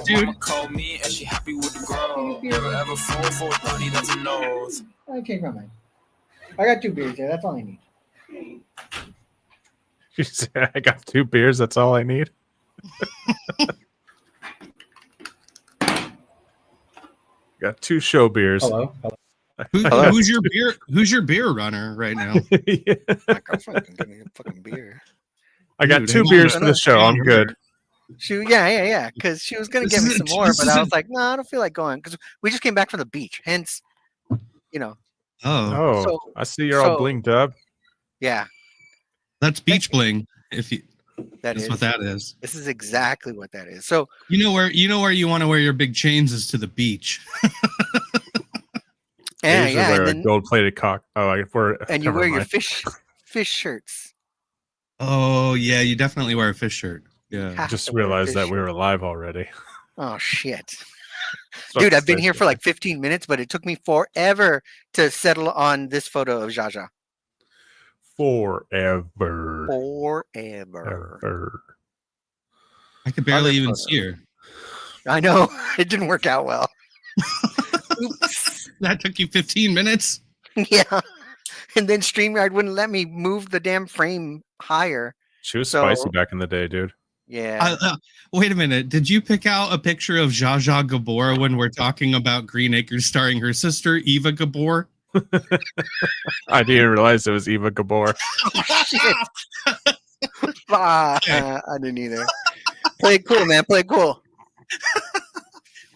Dude. Call me and she happy with the girl. Never ever fall for a body that's a nose. I changed my mind. I got 2 beers there. That's all I need. You said, I got 2 beers. That's all I need. Got 2 show beers. Hello. Who's your beer runner right now? Yeah. My girlfriend can give me a fucking beer. I got Dude, 2 hang on. beers for the show. I'm good. Yeah. Because she was gonna This give me isn't- some more, this but I was isn't- like, no, I don't feel like going because we just came back from the beach. Hence, Oh, So- I see you're all so- blinged up. yeah, that's beach bling. If you, that's that's what that is. This is exactly what that is. So You know where you want to wear your big chains is to the beach. I usually wear and a then gold-plated cock. Oh, and you never wear your mind. fish shirts. Oh yeah, you definitely wear a fish shirt. Yeah. Have Just to wear a realized fish that we shirt. were live already. Oh shit. So Dude, I've been excited. here for like 15 minutes, but it took me forever to settle on this photo of Jaja. Forever. Forever. Ever. I could barely Other even photos. see her. I know. It didn't work out well. Oops. That took you 15 minutes. Yeah. And then StreamYard wouldn't let me move the damn frame higher. She was So- spicy back in the day, dude. Yeah. Wait a minute. Did you pick out a picture of Zsa Zsa Gabor when we're talking about Green Acres starring her sister, Eva Gabor? I didn't realize it was Eva Gabor. Shit. I didn't either. Play it cool, man. Play it cool.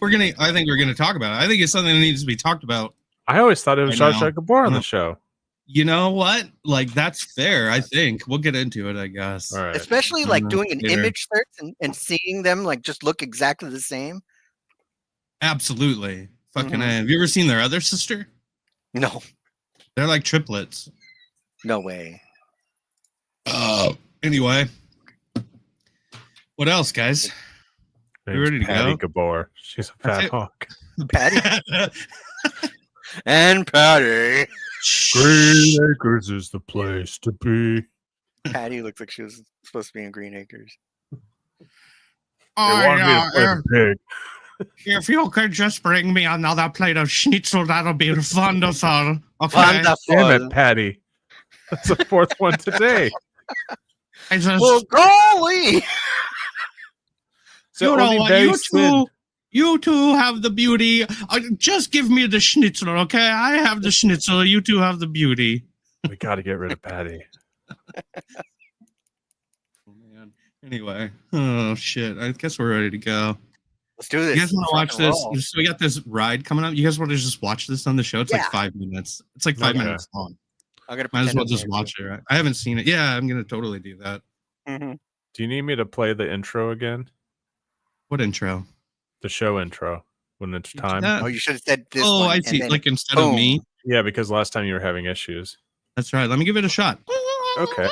I think we're gonna talk about it. I think it's something that needs to be talked about. I always thought it was I Zsa know. Zsa Gabor on I know. the show. You know what? Like that's fair. I think we'll get into it. I guess. All right. Especially like doing an Later. image search and seeing them like just look exactly the same. Absolutely. Fucking. Mhm. Have you ever seen their other sister? No. They're like triplets. No way. Anyway. What else, guys? Name's ready to Patty go? Gabor. She's a That's fat it. hawk. Patty and Patty. Green Acres is the place to be. Patty looks like she was supposed to be in Green Acres. They wanted me to play the pig. If you could just bring me another plate of schnitzel, that'll be wonderful. Okay. Wonderful. Damn it, Patty. That's the 4th one today. I just, Well, golly. So you know only what? very You thin. you two have the beauty. Just give me the schnitzel, okay? I have the schnitzel. You two have the beauty. We got to get rid of Patty. Oh, man. Anyway. Oh, shit. I guess we're ready to go. Let's do this. You guys want to Let's watch rock and this? roll. So we got this ride coming up. You guys want to just watch this on the show? It's Yeah. like 5 minutes. It's like 5 Okay. minutes long. I'm gonna Might as pretend well I'm just there, watch it, right? I haven't seen it. Yeah, I'm going to totally do that. too. Mhm. Do you need me to play the intro again? What intro? The show intro when it's You time? did that? Oh, you should have said this. Oh, one, I and see. then- Like instead of boom. me. Yeah, because last time you were having issues. That's right. Let me give it a shot. Okay.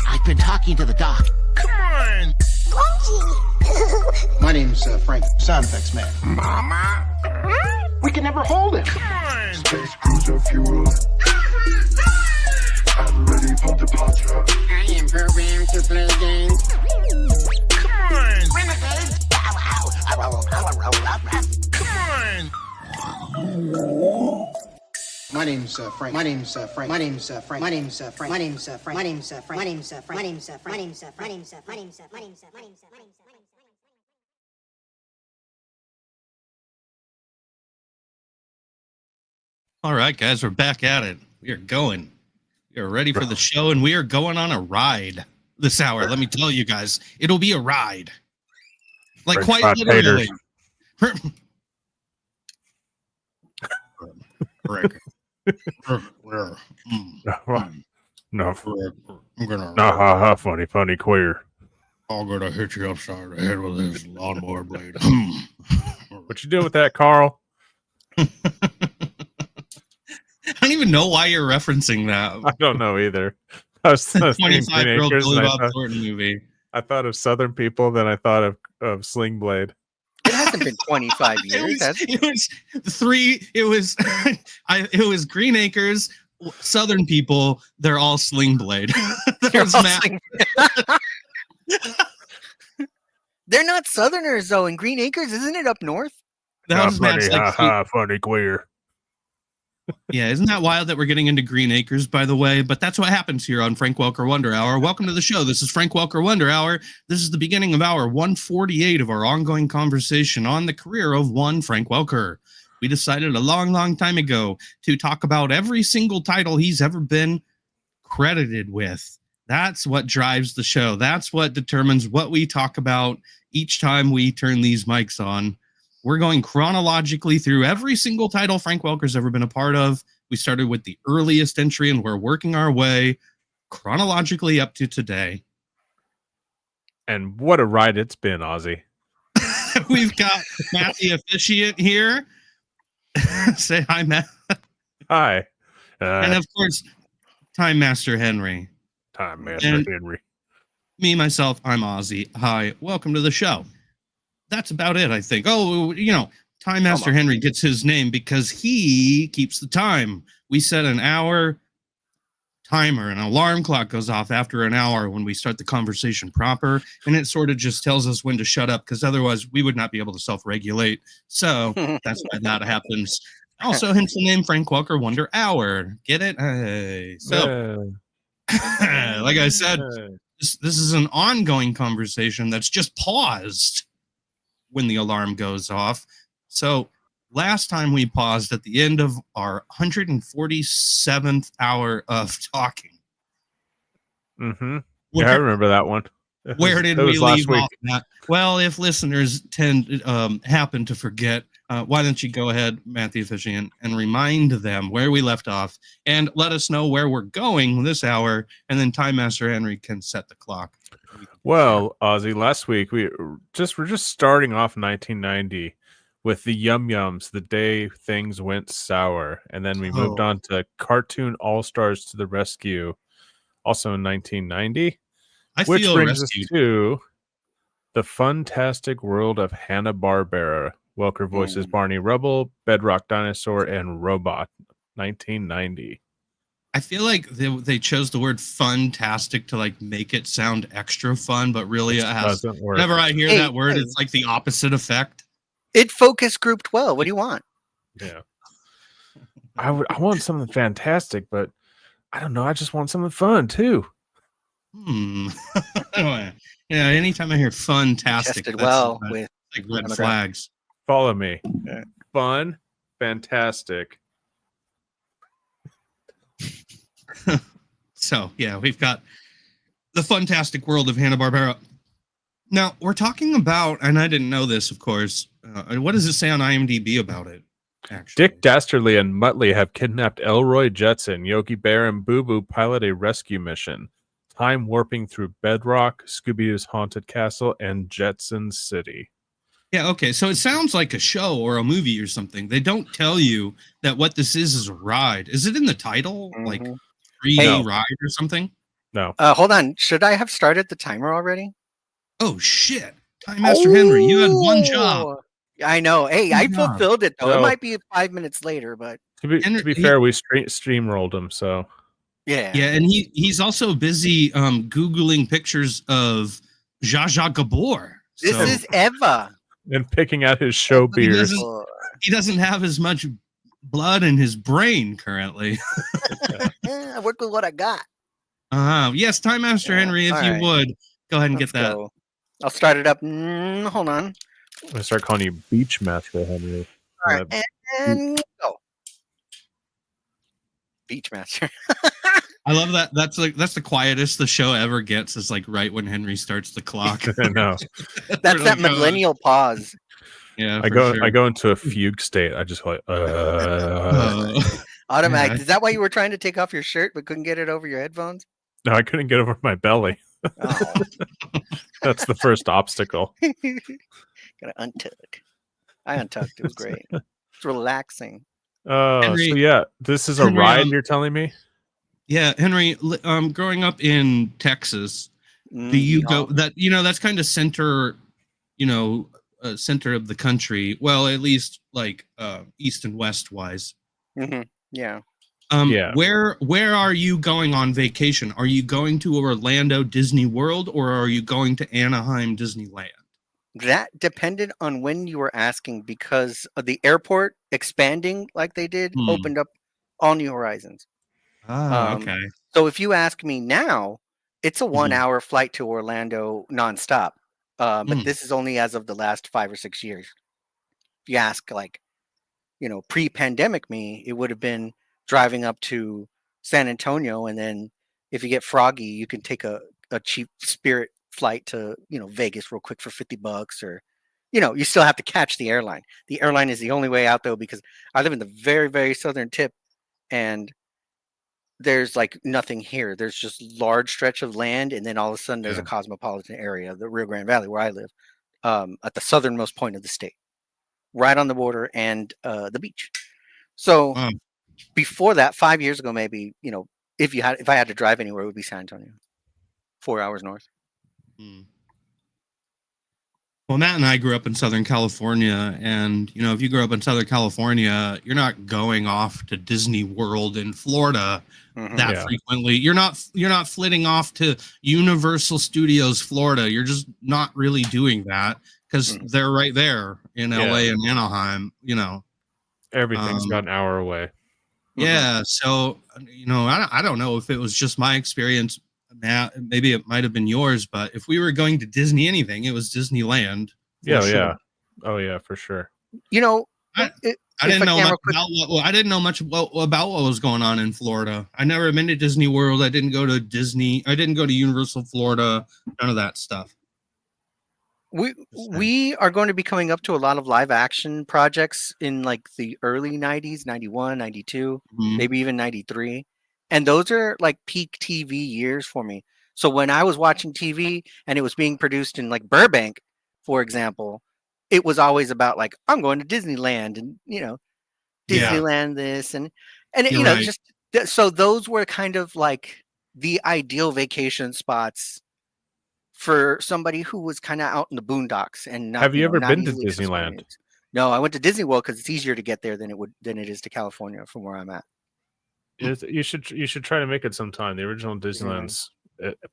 I've been talking to the doc. My name's Frank, sound effects man. Mama? We can never hold him. Space cruiser fuel. I'm ready for departure. I am programmed to play games. Come on! Renegade! My name's Frank. My name's Frank. My name's Frank. My name's Frank. My name's Frank. My name's Frank. My name's Frank. My name's Frank. My name's Frank. My name's Frank. My name's Frank. My name's Frank. My name's Frank. All right, guys, we're back at it. We are going. We are ready for the show, and we are going on a ride this hour. Let me tell you guys, it'll be a ride. Like French quite fry literally. No, I'm gonna, ha ha, funny, funny, queer. I'm gonna hit you upside the head with this lawnmower blade. What you doing with that, Carl? I don't even know why you're referencing that. I don't know either. was thinking Green 25-year-old Acres, Billy and Bob Thornton movie. I thought of Southern People, then I thought of Sling Blade. It hasn't been 25 years, has it? It was three. It was it was Green Acres, Southern People. They're all Sling Blade. They're There's all Matt. They're not Southerners, though. In Green Acres, isn't it up north? That was Matt's like, funny queer. yeah, isn't that wild that we're getting into Green Acres, by the way? But that's what happens here on Frank Welker Wonder Hour. Welcome to the show. This is Frank Welker Wonder Hour. This is the beginning of hour 148 of our ongoing conversation on the career of one Frank Welker. We decided a long, long time ago to talk about every single title he's ever been credited with. That's what drives the show. That's what determines what we talk about each time we turn these mics on. We're going chronologically through every single title Frank Welker's ever been a part of. We started with the earliest entry, and we're working our way chronologically up to today. And what a ride it's been, Ozzy. We've got Matt the officiant here. Say hi, Matt. Hi. And of course, Time Master Henry. Time Master And Henry. me, myself, I'm Ozzy. Hi, welcome to the show. That's about it, I think. Oh, you know, Time Master Henry gets his name because he keeps the time. We set an hour timer, an alarm clock goes off after an hour when we start the conversation proper, and it sort of just tells us when to shut up, because otherwise we would not be able to self-regulate. So that's why that happens. Also, hence the name Frank Welker Wonder Hour. Get it? Hey. So, like I said, this is an ongoing conversation that's just paused when the alarm goes off. So last time we paused at the end of our 147th hour of talking. Mm-hmm. Yeah, I remember that one. Where did we leave off at? Well, if listeners happen to forget, why don't you go ahead, Matt the officiant, and remind them where we left off, and let us know where we're going this hour, and then Time Master Henry can set the clock. Well, Ozzy, last week we're just starting off 1990 with the Yum Yums, the day things went sour, and then we moved on to Cartoon All Stars to the Rescue, also in 1990. Which brings us to the fantastic world of Hanna-Barbera. Welker voices Barney Rubble, Bedrock Dinosaur, and Robot, 1990. I feel like they chose the word "funtastic" to like make it sound extra fun, but really it doesn't work. Whenever I hear that word, it's like the opposite effect. It focused Group 12. What do you want? Yeah, I want something fantastic, but I don't know. I just want something fun too. Yeah, anytime I hear "funtastic," Tested well with like red flags. Follow me. Yeah. Fun, fantastic. So, yeah, we've got the fantastic world of Hanna-Barbera. Now, we're talking about, and I didn't know this, of course, what does it say on IMDb about it, actually? Dick Dastardly and Muttley have kidnapped Elroy Jetson. Yogi Bear and Boo Boo pilot a rescue mission. Time warping through Bedrock, Scooby-Doo's Haunted Castle, and Jetson City. Yeah, okay, so it sounds like a show or a movie or something. They don't tell you that what this is a ride. Is it in the title? Like 3D ride or something? No. Hold on. Should I have started the timer already? Oh, shit. Time Master Henry, you had one job. I know. Hey, I fulfilled it, though. No. It might be 5 minutes later, but... To be fair, we streamrolled him, so... Yeah, and he's also busy Googling pictures of Zsa Zsa Gabor. This is Eva. And picking out his show beers. He doesn't have as much blood in his brain currently. I work with what I got. Yes, Time Master Henry, if you would. Go ahead and get that. Go. I'll start it up. Hold on. I'm going to start calling you Beach Master Henry. All right, and go. Beach Master. I love that. That's the quietest the show ever gets, is like right when Henry starts the clock. I know. That's that millennial pause. Yeah, I go into a fugue state. I just like automatic. Yeah. Is that why you were trying to take off your shirt but couldn't get it over your headphones? No, I couldn't get over my belly. Oh. That's the first obstacle. Gotta untuck. I untucked. It was great. It's relaxing. So yeah, this is a ride. You're telling me? Yeah, Henry. Growing up in Texas, do you go that that's kind of center, center of the country? Well, at least like east and west wise. Yeah. Yeah. Where are you going on vacation? Are you going to Orlando Disney World or are you going to Anaheim Disneyland? That depended on when you were asking, because of the airport expanding like they did opened up all new horizons. Okay. So if you ask me now, it's a 1 Mhm. hour flight to Orlando nonstop. But Mm. this is only as of the last 5 or 6 years. If you ask, like, pre-pandemic me, it would have been driving up to San Antonio, and then if you get froggy, you can take a cheap Spirit flight to Vegas real quick for $50, or you still have to catch the airline. The airline is the only way out, though, because I live in the very, very southern tip, and there's like nothing here. There's just large stretch of land, and then all of a sudden there's a Yeah. cosmopolitan area, the Rio Grande Valley, where I live, at the southernmost point of the state, right on the border and the beach. So Wow. before that, 5 years ago, maybe, if I had to drive anywhere, it would be San Antonio, 4 hours north. Mm. Well, Matt and I grew up in Southern California, and if you grew up in Southern California, you're not going off to Disney World in Florida that frequently. You're not flitting off to Universal Studios Florida. You're just not really doing that because they're right there in LA and Anaheim. Everything's got an hour away. Yeah, so I don't know if it was just my experience. Maybe it might have been yours, but if we were going to Disney anything, it was Disneyland. Yeah, sure. yeah. Oh yeah, for sure. I didn't know much about I didn't know much about what was going on in Florida. I never been to Disney World. I didn't go to Disney. I didn't go to Universal Florida. None of that stuff. We are going to be coming up to a lot of live action projects in like the early 90s, 91, 92, maybe even 93. And those are like peak TV years for me. So when I was watching TV and it was being produced in like Burbank, for example, it was always about like, I'm going to Disneyland and, Disneyland this and You're right. just so those were kind of like the ideal vacation spots for somebody who was kind of out in the boondocks and not. Have you ever not been to easily Disneyland? accessible. No, I went to Disney World because it's easier to get there than it is to California from where I'm at. You should try to make it sometime. The original Disneyland's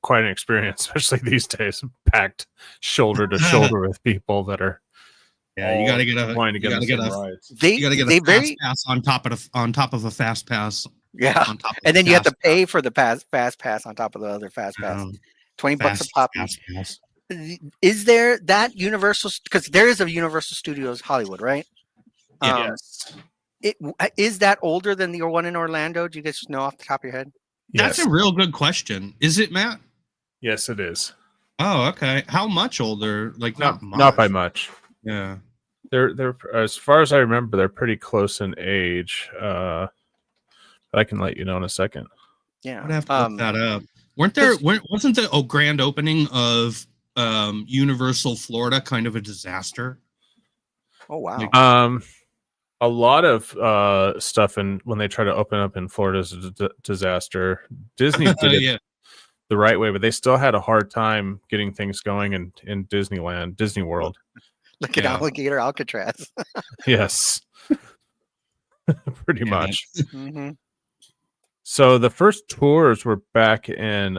quite an experience, especially these days, packed shoulder to shoulder with people that are. Yeah, you got to get a fast pass on top of a fast pass. Yeah, and then you have to pay for the fast pass on top of the other fast pass. $20 a pop. Is there that Universal? Because there is a Universal Studios Hollywood, right? Yes. Is that older than the one in Orlando? Do you guys know off the top of your head? That's a real good question. Is it, Matt? Yes, it is. Oh, okay. How much older? Like not by much. Yeah. They're as far as I remember, they're pretty close in age. But I can let you know in a second. Yeah. I'd have to look that up. Wasn't the grand opening of Universal Florida kind of a disaster? Oh wow. A lot of stuff when they try to open up in Florida is a disaster. Disney did it the right way, but they still had a hard time getting things going in Disneyland, Disney World. Look at Alligator Alcatraz. Yes. Pretty much. So the first tours were back in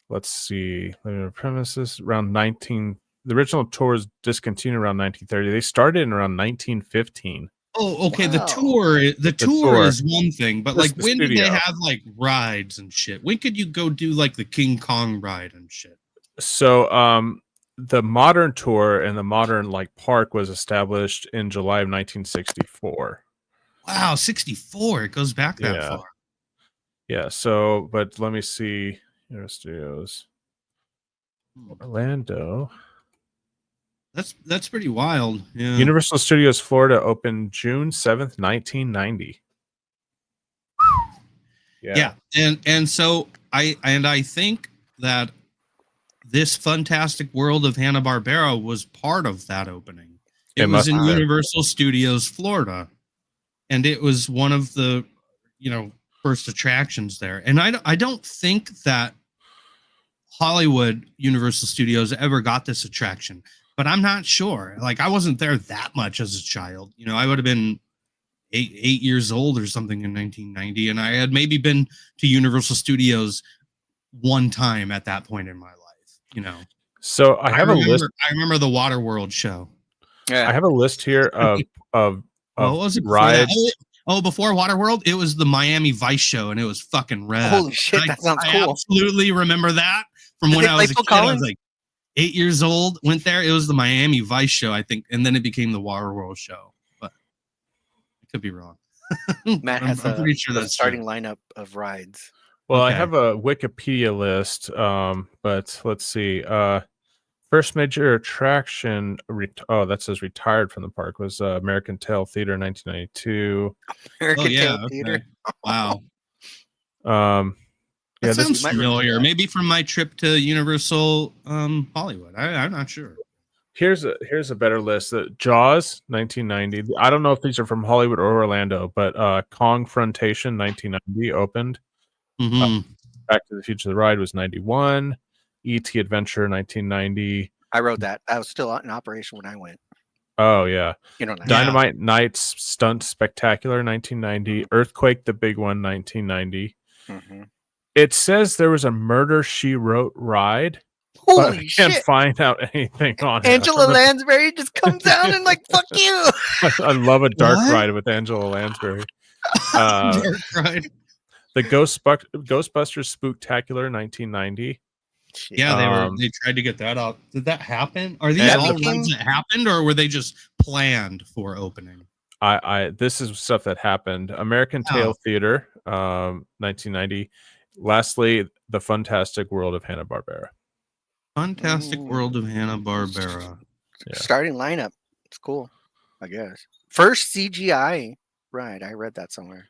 let's see, premises around the original tours discontinued around 1930. They started in around 1915. Oh, okay. Wow. The tour is one thing, but Just like when did they have like rides and shit? When could you go do like the King Kong ride and shit? So the modern tour and the modern like park was established in July of 1964. Wow, 64. It goes back that far. Yeah, so but let me see. Studios. Orlando. That's pretty wild. Yeah. Universal Studios Florida opened June 7th, 1990. Yeah. And so I think that this fantastic world of Hanna-Barbera was part of that opening. It was in Universal Studios Florida. And it was one of the, first attractions there. And I don't think that Hollywood Universal Studios ever got this attraction, but I'm not sure. Like, I wasn't there that much as a child. You know, I would have been eight years old or something in 1990, and I had maybe been to Universal Studios one time at that point in my life. You know, So I have a list. I remember the Waterworld show. Yeah. I have a list here of What was it? rides. Before Waterworld, it was the Miami Vice show, and it was fucking rad. Holy shit, that sounds I cool. absolutely remember that from Did when they I play was a Phil kid. I was Collins? like 8 years old. Went there. It was the Miami Vice show, I think, and then it became the Waterworld show. But I could be wrong. Matt has I'm pretty sure a that's starting true. lineup of rides. Well, I Okay. have a Wikipedia list, but let's see. First major attraction, that says retired from the park, was American Tail Theater in 1992. American Oh yeah, Tail okay. Theater. Wow. Yeah, That this sounds you might remember familiar. that. Maybe from my trip to Universal Hollywood. I'm not sure. here's a better list. Jaws 1990. I don't know if these are from Hollywood or Orlando, but Kong Frontation 1990 opened. Hmm. Back to the Future the ride was 91. E.T. Adventure 1990. I wrote that. I was still in operation when I went. Oh yeah. You know, that. Dynamite Nights Stunt Spectacular 1990. Earthquake the Big One 1990. Mhm. It says there was a Murder She Wrote ride, but I Holy can't shit! find out anything on Angela it. Lansbury just comes down and like, fuck you. I love a dark What? ride with Angela Lansbury. Uh, Right. the Ghostbusters Spooktacular 1990. Shit. Yeah, they tried to get that out. Did that happen? Are these And all the- rides that happened, or were they just planned for opening? This is stuff that happened. American Oh. Tail Theater 1990. Lastly, The Fantastic World of Hanna-Barbera. Fantastic Ooh. World of Hanna-Barbera. Yeah. Starting lineup. It's cool, I guess. First CGI ride. I read that somewhere.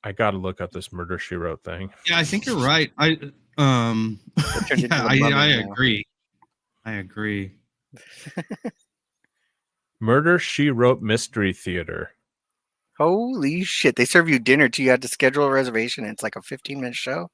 I gotta look up this Murder She Wrote thing. Yeah, I think you're right. turned into Yeah, the I Mummy now. agree. I agree. Murder She Wrote Mystery Theater. Holy shit. They serve you dinner till you have to schedule a reservation and it's like a 15-minute show.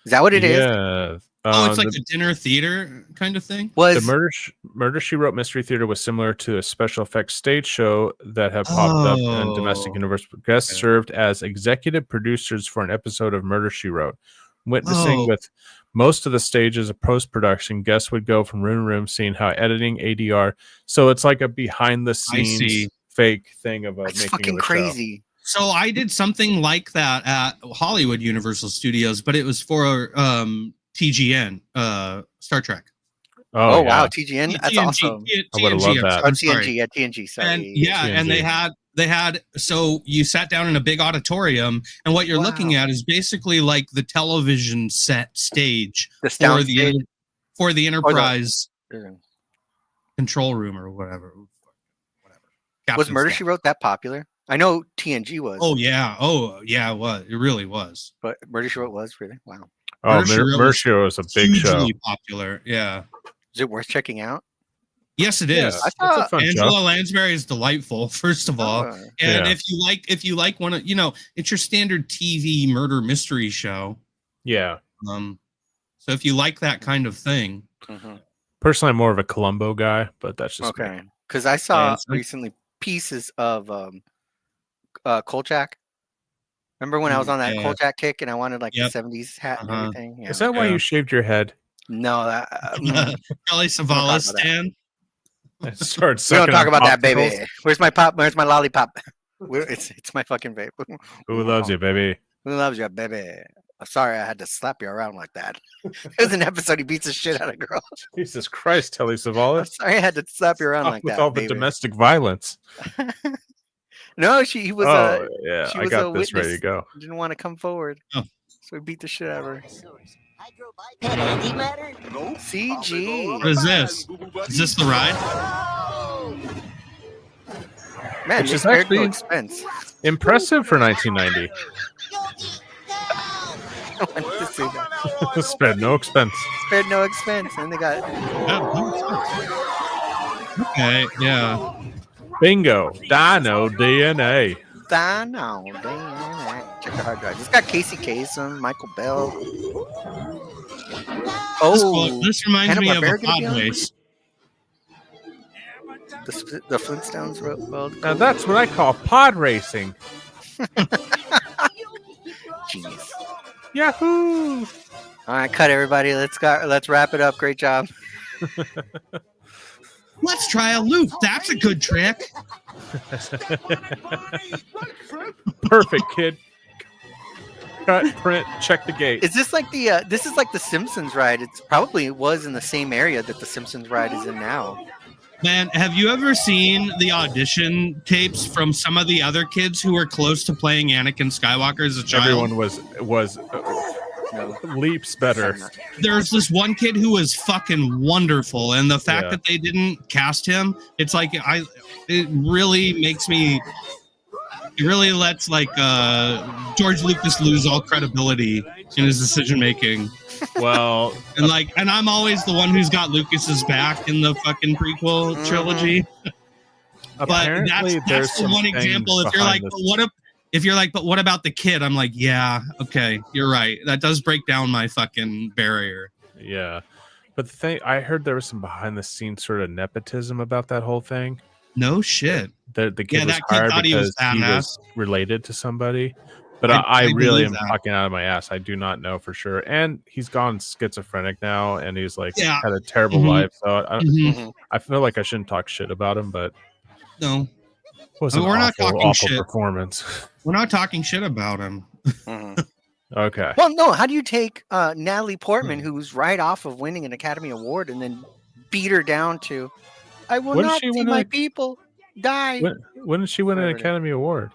Is that what it is? Yeah. Oh, it's like a dinner theater kind of thing. The Was Murder She Wrote Mystery Theater was similar to a special effects stage show that had popped up in domestic Oh. universe. Guests Okay. served as executive producers for an episode of Murder She Wrote. Witnessing Oh. with most of the stages of post-production, guests would go from room to room, seeing how editing, ADR. So it's like a behind-the-scenes see. fake thing of a that's making fucking of a show. crazy. So I did something like that at Hollywood Universal Studios, but it was for TGN, Star Trek. Oh, yeah. wow. TGN? That's TNG, awesome. I would've loved that. Oh, I'm TNG. sorry. Yeah, TNG. Sorry. And yeah, and they had so you sat down in a big auditorium, and what you're looking Wow. at is basically like the television set stage The for sound the Enterprise stage. control room or whatever. Was Captain's Murder deck. She Wrote that popular? I know TNG was. Oh yeah, it was. It really was. But Murder She Wrote was really? Wow. Oh, Murder, She Wrote Murder was She Wrote was a big show. hugely popular. Yeah. Is it worth checking out? Yes, it Yeah, is. it's a fun Angela show. Lansbury is delightful, first of all. Oh, And Yeah. if you like one of, it's your standard TV murder mystery show. Yeah. So if you like that kind of thing, mhm. Personally, I'm more of a Columbo guy, but that's just me. Okay. Because I saw it's like- recently pieces of Kolchak. Remember when I was on that Yeah. Kolchak kick and I wanted like Yep. the 70s hat and Uh-huh. everything? Yeah. Is that why Yeah. you shaved your head? No, Kelly talk Savalas about that. stand. I started we don't sucking talk on about that, baby. popsicles. Where's my pop? Where's my lollipop? It's my fucking vape. Who loves you, baby? Who loves you, baby? I'm sorry I had to slap you around like that. There's an episode he beats the shit out of girls. Jesus Christ, Telly I'm Savalas. sorry I had to slap you around Stop like with that. all the baby. domestic violence. No, he was Oh, yeah. she I was got a this ready to witness. go. didn't want to come forward. Oh. So we beat the shit out of her. Antimatter? CG. What is this? Is this the ride? Man, Which you is spared no actually- expense. Impressive for 1990. I wanted to say that. Spent no expense. Spared no expense. And they got Okay, yeah. Bingo. Dino DNA. Dino DNA. Check extra hard drives. It's got Casey Kasem, Michael Bell. This, Oh, this reminds me of a Hanna-Barbera gonna be pod on? race. The Flintstones wrote. Well, Now that's what I call pod racing. genius. Yahoo! All right, cut everybody. Let's wrap it up. Great job. Let's try a loop. That's a good trick. Perfect, kid. Cut, print, check the gate. Is this like the? This is like the Simpsons ride. It's probably was in the same area that the Simpsons ride is in now. Man, have you ever seen the audition tapes from some of the other kids who were close to playing Anakin Skywalker as a child? Everyone was No. leaps better. There's this one kid who was fucking wonderful, and the fact that they didn't cast him, it's like it really makes me. It really lets like George Lucas lose all credibility in his decision making. Well, And I'm always the one who's got Lucas's back in the fucking prequel trilogy. But apparently there's that's the some one things example. If you're behind like, but what about the kid? I'm like, yeah, okay, you're right. That does break down my fucking barrier. Yeah. But the thing, I heard there was some behind the scenes sort of nepotism about that whole thing. No shit. The kid Yeah, was that kid hired thought he was because he badass. was related to somebody. But I I really believe am that. talking out of my ass. I do not know for sure. And he's gone schizophrenic now, and he's like Yeah. had a terrible Mhm. life. So Mhm. I feel like I shouldn't talk shit about him, but No, it was I an mean, we're not talking awful shit. performance. we're not talking shit about him. Mhm. Okay. Well, no. How do you take Natalie Portman, who's right off of winning an Academy Award, and then beat her down to, "I will When did not she see win my a- people die," When did she win an Whatever it is. Academy Award?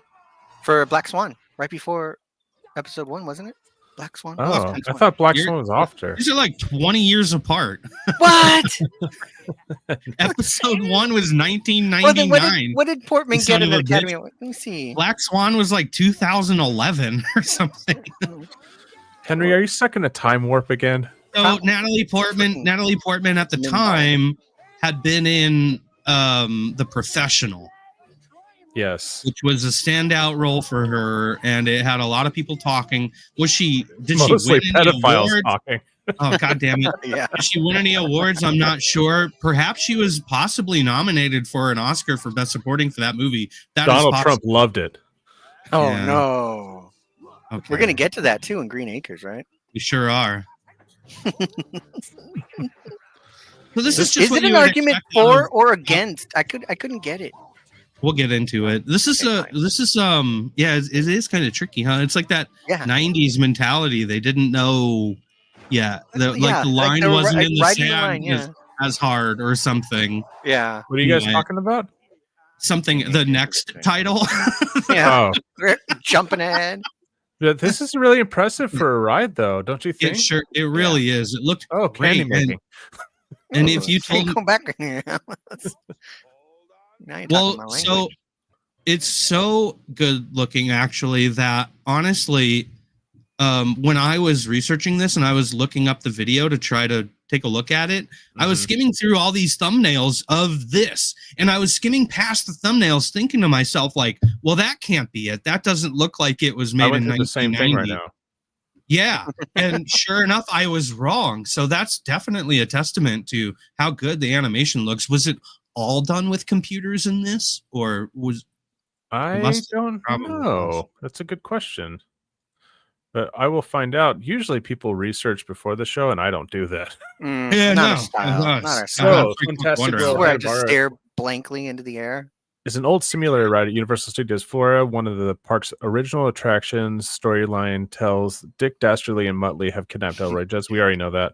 for Black Swan, right before episode 1, wasn't it? Black Swan. Oh, Black I Swan. thought Black You're- Swan was after. These are like 20 years apart. What? Episode 1 was Well, 1999. then what did Portman You son get of an a Academy bitch. Award? Let me see. Black Swan was like 2011 or something. Henry, are you stuck in a time warp again? So Probably. Natalie Portman at the Nimble. time had been in The Professional, Yes. which was a standout role for her, and it had a lot of people talking. Did she Mostly win any pedophiles awards? talking. Oh, god damn it. Yeah. Did she win any awards? I'm not sure. Perhaps she was possibly nominated for an Oscar for Best Supporting for that movie. That is Donald possible. Trump loved it. Oh Yeah. no. Okay. We're gonna get to that too in Green Acres, right? We sure are. So this is just Is what it you an would argument expect out for of- or against? I couldn't get it. We'll get into it. It is kind of tricky, huh? It's like that Yeah. 90s mentality. They didn't know. Yeah, the line they were wasn't in the writing the sand line, yeah. as hard or something. Yeah. What are you guys Anyway. talking about? Something. The next title. Yeah. Oh, We're jumping ahead. yeah, this is really impressive for a ride, though, don't you think? It really is. It looked Oh, great. candy making. And if you Can told come back here. Now you're talking well, my so language. it's so good looking actually that honestly, when I was researching this and I was looking up the video to try to take a look at it, I was Mhm. skimming through all these thumbnails of this, and I was skimming past the thumbnails, thinking to myself, like, well, that can't be it. That doesn't look like it was I made went in through the same thing right 1990. now. Yeah. And sure enough, I was wrong. So that's definitely a testament to how good the animation looks. Was it all done with computers in this? Or was I must- don't probably know. was. That's a good question. But I will find out. Usually people research before the show, and I don't do that. Yeah, not no, our style. it Not was. our I style. have So, frequent Fantastic wonder World about Where I it. just Bar- stare blankly into the air. It's an old simulator ride at Universal Studios Florida. One of the park's original attractions. Storyline tells Dick Dastardly and Muttley have kidnapped Elroy Jess. We already know that.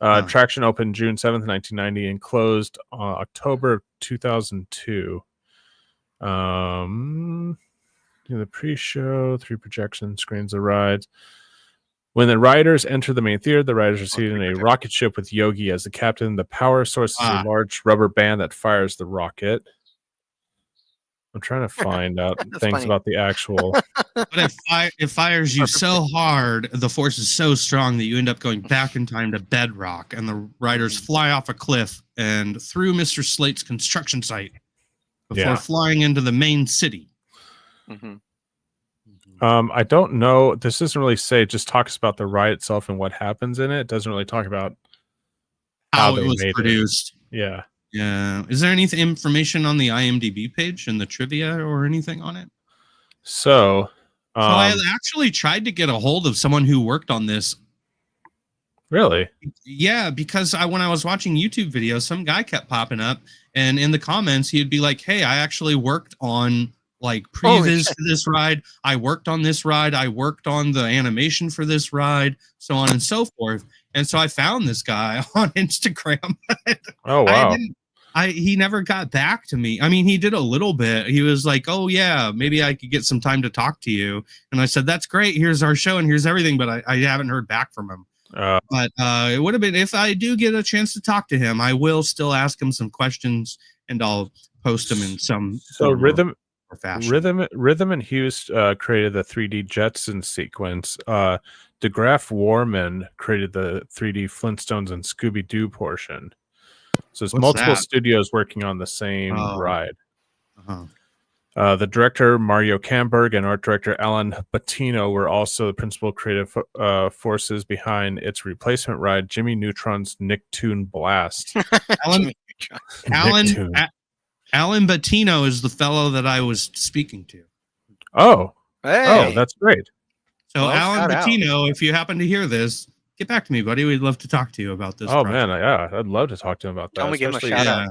Attraction opened June 7th, 1990 and closed October 2002. The pre-show, 3 projection screens the rides. When the riders enter the main theater, the riders are seated in a rocket ship with Yogi as the captain. The power source is a large rubber band that fires the rocket. I'm trying to find out That's things funny. about the actual. But it fires you so hard, the force is so strong that you end up going back in time to bedrock, and the riders fly off a cliff and through Mr. Slate's construction site before Yeah. flying into the main city. Mhm. I don't know. This doesn't really say. It just talks about the ride itself and what happens in it. It doesn't really talk about How they it was made produced. Yeah. Yeah. Is there any information on the IMDb page and the trivia or anything on it? So, So I actually tried to get a hold of someone who worked on this. Really? Yeah, because when I was watching YouTube videos, some guy kept popping up, and in the comments he'd be like, "Hey, I actually worked on like previs to this ride. I worked on this ride. I worked on the animation for this ride, so on and so forth." And so I found this guy on Instagram. Oh wow. He never got back to me. I mean, he did a little bit. He was like, "Oh yeah, maybe I could get some time to talk to you." And I said, "That's great. Here's our show and here's everything," but I haven't heard back from him. But it would have been, if I do get a chance to talk to him, I will still ask him some questions and I'll post them in some Rhythm or fashion. Rhythm and Hughes created the 3D Jetson sequence. DeGraff Warman created the 3D Flintstones and Scooby-Doo portion. So it's multiple studios working on the same ride. The director Mario Camberg and art director Alan Bettino were also the principal creative forces behind its replacement ride, Jimmy Neutron's Nicktoon Blast. Alan Bettino is the fellow that I was speaking to. Oh, that's great. So Alan Bettino, if you happen to hear this, get back to me, buddy. We'd love to talk to you about this. Oh man, yeah, I'd love to talk to him about that. Tell me, give him a shout out.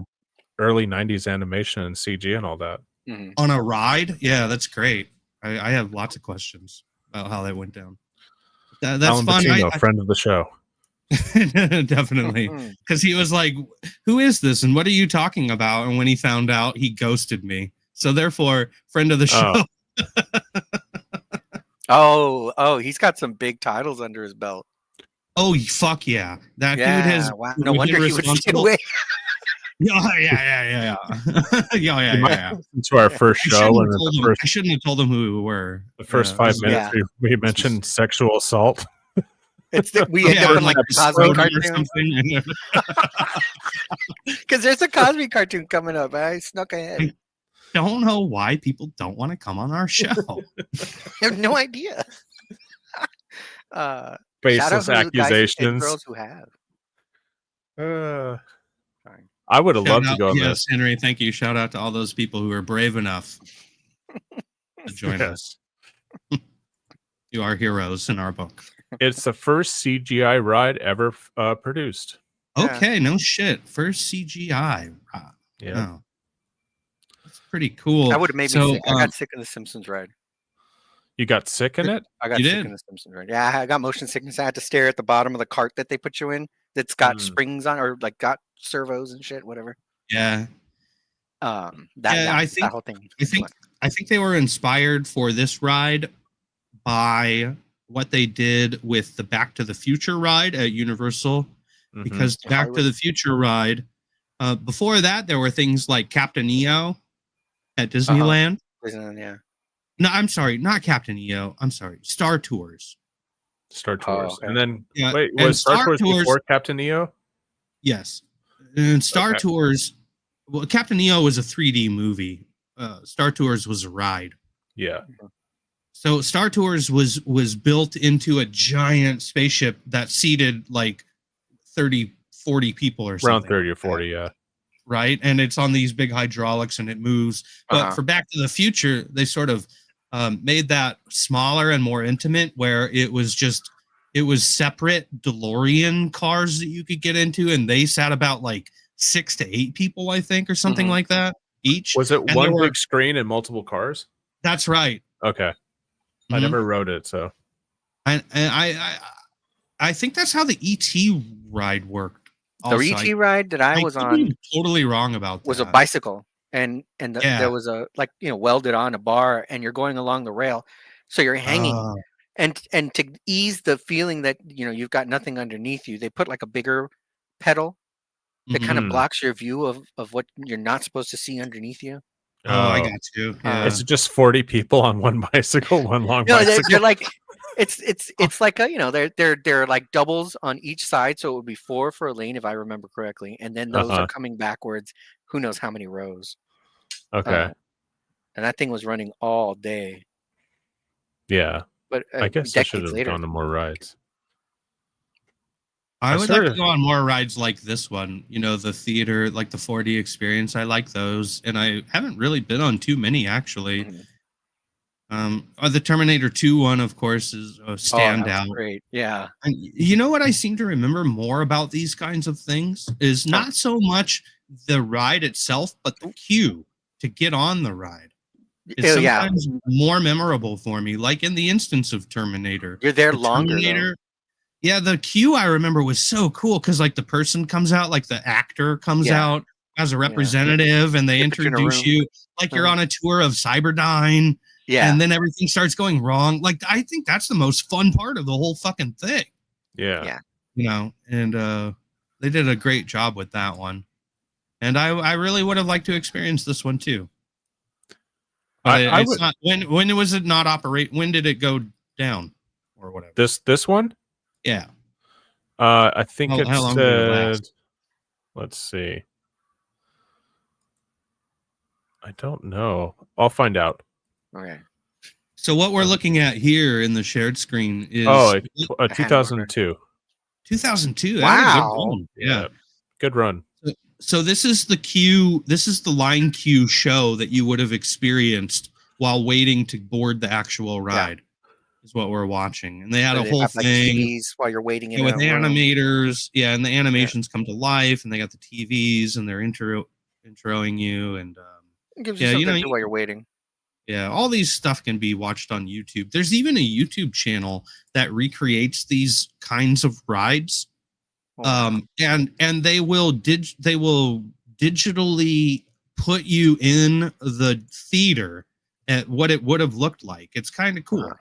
Early '90s animation and CG and all that. Mm-hmm. On a ride, yeah, that's great. I have lots of questions about how that went down. That's Alan fun. Bettino, friend of the show. Definitely, because he was like, "Who is this? And what are you talking about?" And when he found out, he ghosted me. So therefore, friend of the show. Oh, he's got some big titles under his belt. Oh, fuck yeah! That dude has. Wow. No wonder he would stay away. Yeah. To our first show, and I shouldn't have told them who we were. The first 5 minutes, we mentioned sexual assault. We end up in like a Cosby cartoon. Because there's a Cosby cartoon coming up. I snuck ahead. I don't know why people don't want to come on our show. I have no idea. Baseless accusations. Girls who have. I would have loved to go on yes, this. Henry, thank you. Shout out to all those people who are brave enough to join us. You are heroes in our book. It's the first CGI ride ever produced. Okay, no shit. First CGI. Yeah. Oh. That's pretty cool. That would have made me sick. I got sick of the Simpsons ride. You got sick in it? I got sick in the Simpsons ride. Yeah, I got motion sickness. I had to stare at the bottom of the cart that they put you in that's got springs on, or like got servos and shit, whatever. Yeah. That whole thing. I think they were inspired for this ride by what they did with the Back to the Future ride at Universal, because the Back to the Future ride, before that there were things like Captain EO at Disneyland. Yeah. No, I'm sorry, not Captain EO. I'm sorry, Star Tours. Star Tours, okay. and then wait, was Star Tours before Captain EO? Yes, and Star Tours. Well, Captain EO was a 3D movie. Star Tours was a ride. Yeah. So Star Tours was built into a giant spaceship that seated like 30, 40 people or something. Around 30 or 40, yeah. Right? And it's on these big hydraulics and it moves. But for Back to the Future, they sort of made that smaller and more intimate, where it was separate DeLorean cars that you could get into, and they sat about like 6 to 8 people, I think, or something like that each. Was it one big screen and multiple cars? That's right. Okay. I never rode it, so I think that's how the ET ride worked. Also, the ET ride that I was on, totally wrong about that, was a bicycle, and there was a welded on a bar, and you're going along the rail, so you're hanging, and to ease the feeling that you've got nothing underneath you, they put like a bigger pedal that kind of blocks your view of what you're not supposed to see underneath you. Oh, I got you. Is it just 40 people on one bicycle, one long bicycle? They're like, it's like they're like doubles on each side, so it would be 4 for a lane if I remember correctly, and then those are coming backwards. Who knows how many rows? Okay. And that thing was running all day. Yeah. But I guess I should decades have later, gone to more rides. I would like started- to go on more rides like this one. You know, the theater, like the 4D experience. I like those, and I haven't really been on too many actually. Mhm. The Terminator 2 one, of course, is a Oh, that was standout. great. Yeah. And you know what I seem to remember more about these kinds of things is not so much the ride itself, but the queue to get on the ride. It's Oh, yeah. sometimes more memorable for me, like in the instance of Terminator. You're there The longer, though. Terminator, yeah, the queue I remember was so cool because like the person comes out, like the actor comes Yeah. out as a representative, and they They put you in a introduce room. you like you're Uh-huh. on a tour of Cyberdyne, Yeah. and then everything starts going wrong. Like I think that's the most fun part of the whole fucking thing, Yeah. Yeah. you know. And they did a great job with that one. And I really would have liked to experience this one too. But I it's would- not. When was it not operate? When did it go down, or whatever? This one? Yeah. I think How it long did it last? said. Let's see. I don't know. I'll find out. Okay. So what we're looking at here in the shared screen is Oh, a 2002. 2002. Wow. Yeah. Good run. So this is the queue. This is the line queue show that you would have experienced while waiting to board the actual ride. Is what we're watching, and they had So a they whole have, like, thing TVs while you're waiting in with a room. animators. Yeah, and the animations come to life, and they got the TVs, and they're introing you, and It gives you yeah, something you know, to do while you're waiting. yeah, all these stuff can be watched on YouTube. There's even a YouTube channel that recreates these kinds of rides. Oh, And they will digitally put you in the theater at what it would have looked like. It's kind of cool Wow.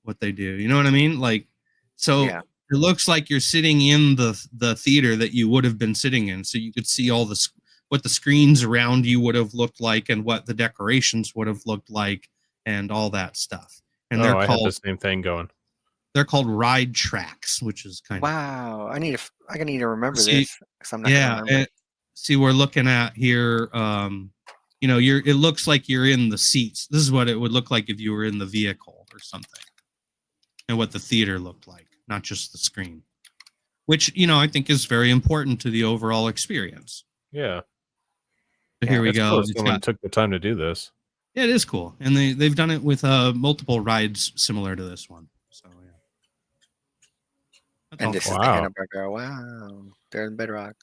what they do. You know what I mean? Like, so Yeah. it looks like you're sitting in the theater that you would have been sitting in, so you could see all the what the screens around you would have looked like and what the decorations would have looked like and all that stuff. And I they're had called the same thing going. they're called ride tracks, which is kind of Wow. I need to remember See, this because I'm not gonna yeah. remember. And see, we're looking at here. You know, it looks like you're in the seats. This is what it would look like if you were in the vehicle or something, and what the theater looked like, not just the screen. Which, you know, I think is very important to the overall experience. Yeah. So here we It's go. cool It's someone got- took the time to do this. yeah, it is cool, and they've done it with multiple rides similar to this one. So yeah. That's And all this cool. is Wow. the Hanna-Barbera. Wow. They're in Bedrock.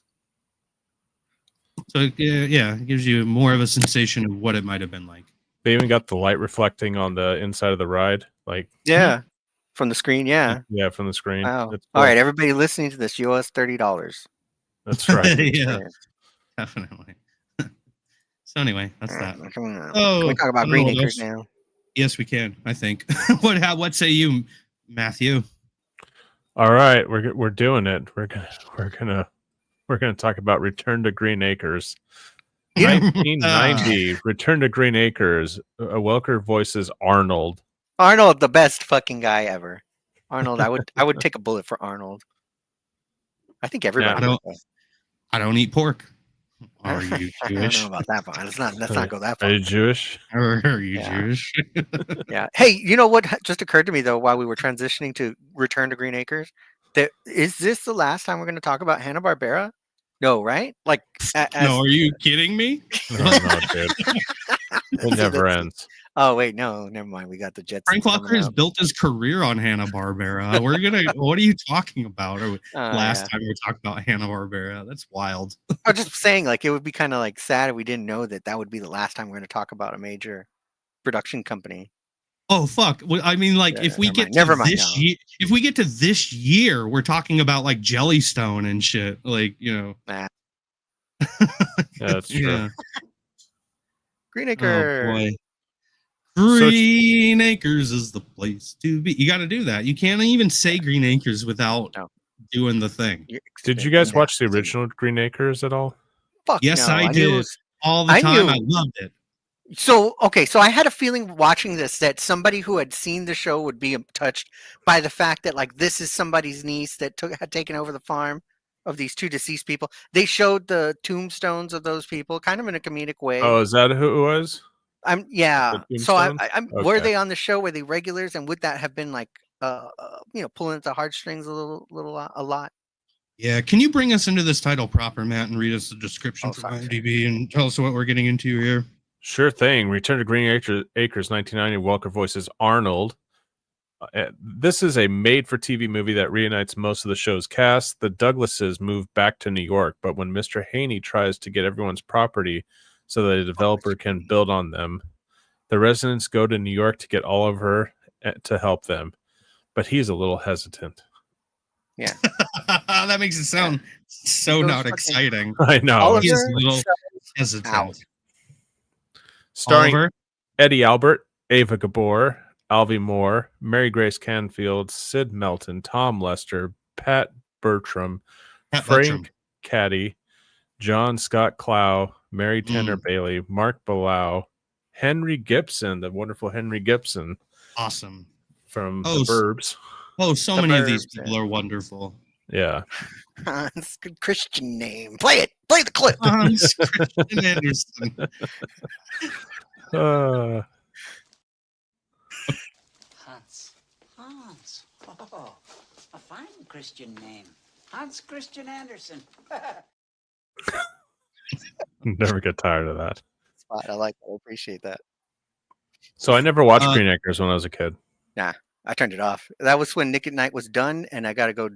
So yeah, it gives you more of a sensation of what it might have been like. They even got the light reflecting on the inside of the ride. Like, Yeah. From the screen, yeah. yeah, from the screen. Wow. That's All cool. right, everybody listening to this, you owe us $30. That's right. Yeah, definitely. So anyway, that's that. Can Oh, we talk about oh, Green Acres that's- now? Yes, we can. I think. What say you, Matthew? All right, we're doing it. We're gonna talk about Return to Green Acres. Yeah. 1990, Return to Green Acres. Welker voices Arnold. Arnold, the best fucking guy ever. Arnold, I would take a bullet for Arnold. I think everybody. I would, don't- I don't eat pork. Are though. you I don't Jewish? know about that, but let's not go that Are you far. Jewish? Are you Yeah. Jewish? Yeah. Hey, you know what just occurred to me though while we were transitioning to Return to Green Acres? That is this the last time we're going to talk about Hanna-Barbera? No, right? Like, No, are you kidding me? No, dude. It never ends. Oh wait, no, never mind. We got the Jetsons. Frank Welker coming has up. built his career on Hanna Barbera. We're gonna. What are you talking about? Oh, Last yeah. time we talked about Hanna Barbera. That's wild. I was just saying, like, it would be kind of like sad if we didn't know that would be the last time we're going to talk about a major production company. Oh fuck! Well, I mean, like, Yeah, if we never get mind. Never to mind, this no. year, if we get to this year, we're talking about like Jellystone and shit. Like, you know. Nah. Yeah, that's true. Yeah. Green Oh Acre. boy. Green Acres is the place to be. You got to do that. You can't even say Green Acres without No. doing the thing. Did you guys Yeah. watch the original Green Acres at all? Fuck Yes, no, I knew it did. was- All the I time. knew- I loved it. So okay, so I had a feeling watching this that somebody who had seen the show would be touched by the fact that like this is somebody's niece that had taken over the farm of these two deceased people. They showed the tombstones of those people, kind of in a comedic way. Oh, is that who it was? Yeah. The So Tombstones? I'm were Okay. they on the show? Were they regulars? And would that have been like pulling at the heartstrings a lot? Yeah, can you bring us into this title proper, Matt, and read us the description from sorry. IMDb and tell us what we're getting into here? Sure thing. Return to Green Acres 1990. Welker voices Arnold. This is a made-for-TV movie that reunites most of the show's cast. The Douglases move back to New York, but when Mr. Haney tries to get everyone's property so that a developer can build on them, the residents go to New York to get Oliver to help them, but he's a little hesitant. Yeah. That makes it sound so not exciting. I know. Oliver He's a little shows hesitant. out. Starring Oliver? Eddie Albert, Ava Gabor, Alvy Moore, Mary Grace Canfield, Sid Melton, Tom Lester, Pat Bertram, Frank Caddy, John Scott Clow, Mary Tanner Bailey, Mark Balau, Henry Gibson, the wonderful Henry Gibson. Awesome. From the Burbs. Oh, so many of these people are wonderful. Yeah. It's a good Christian name. Play it. Play the clip. Hans Christian Andersen. Hans. Oh, a fine Christian name. Hans Christian Andersen. Never get tired of that. I like that. I appreciate that. So I never watched Green Acres when I was a kid. Nah, I turned it off. That was when Nick at Night was done, and I got to go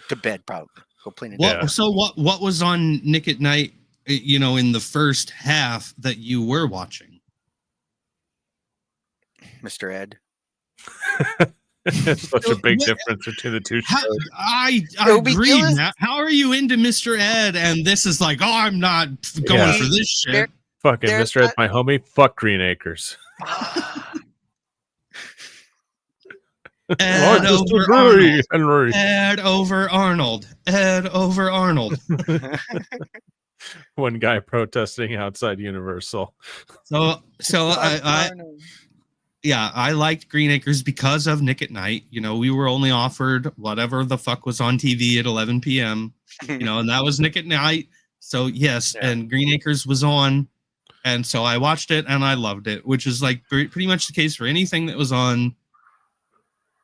to bed probably. Go clean it up. So what was on Nick at Night, in the first half that you were watching? Mr. Ed. It's such a big difference between the two shows. I agree, Matt. How are you into Mr. Ed? And this is like, I'm not going for this shit. Fucking Mr. Ed's my homie. Fuck Green Acres. Ed over Arnold. Ed over Arnold. Ed over Arnold. One guy protesting outside Universal. So I liked Green Acres because of Nick at Night. We were only offered whatever the fuck was on TV at 11 p.m. And that was Nick at Night. So yes, and Green Acres was on, and so I watched it and I loved it, which is like pretty much the case for anything that was on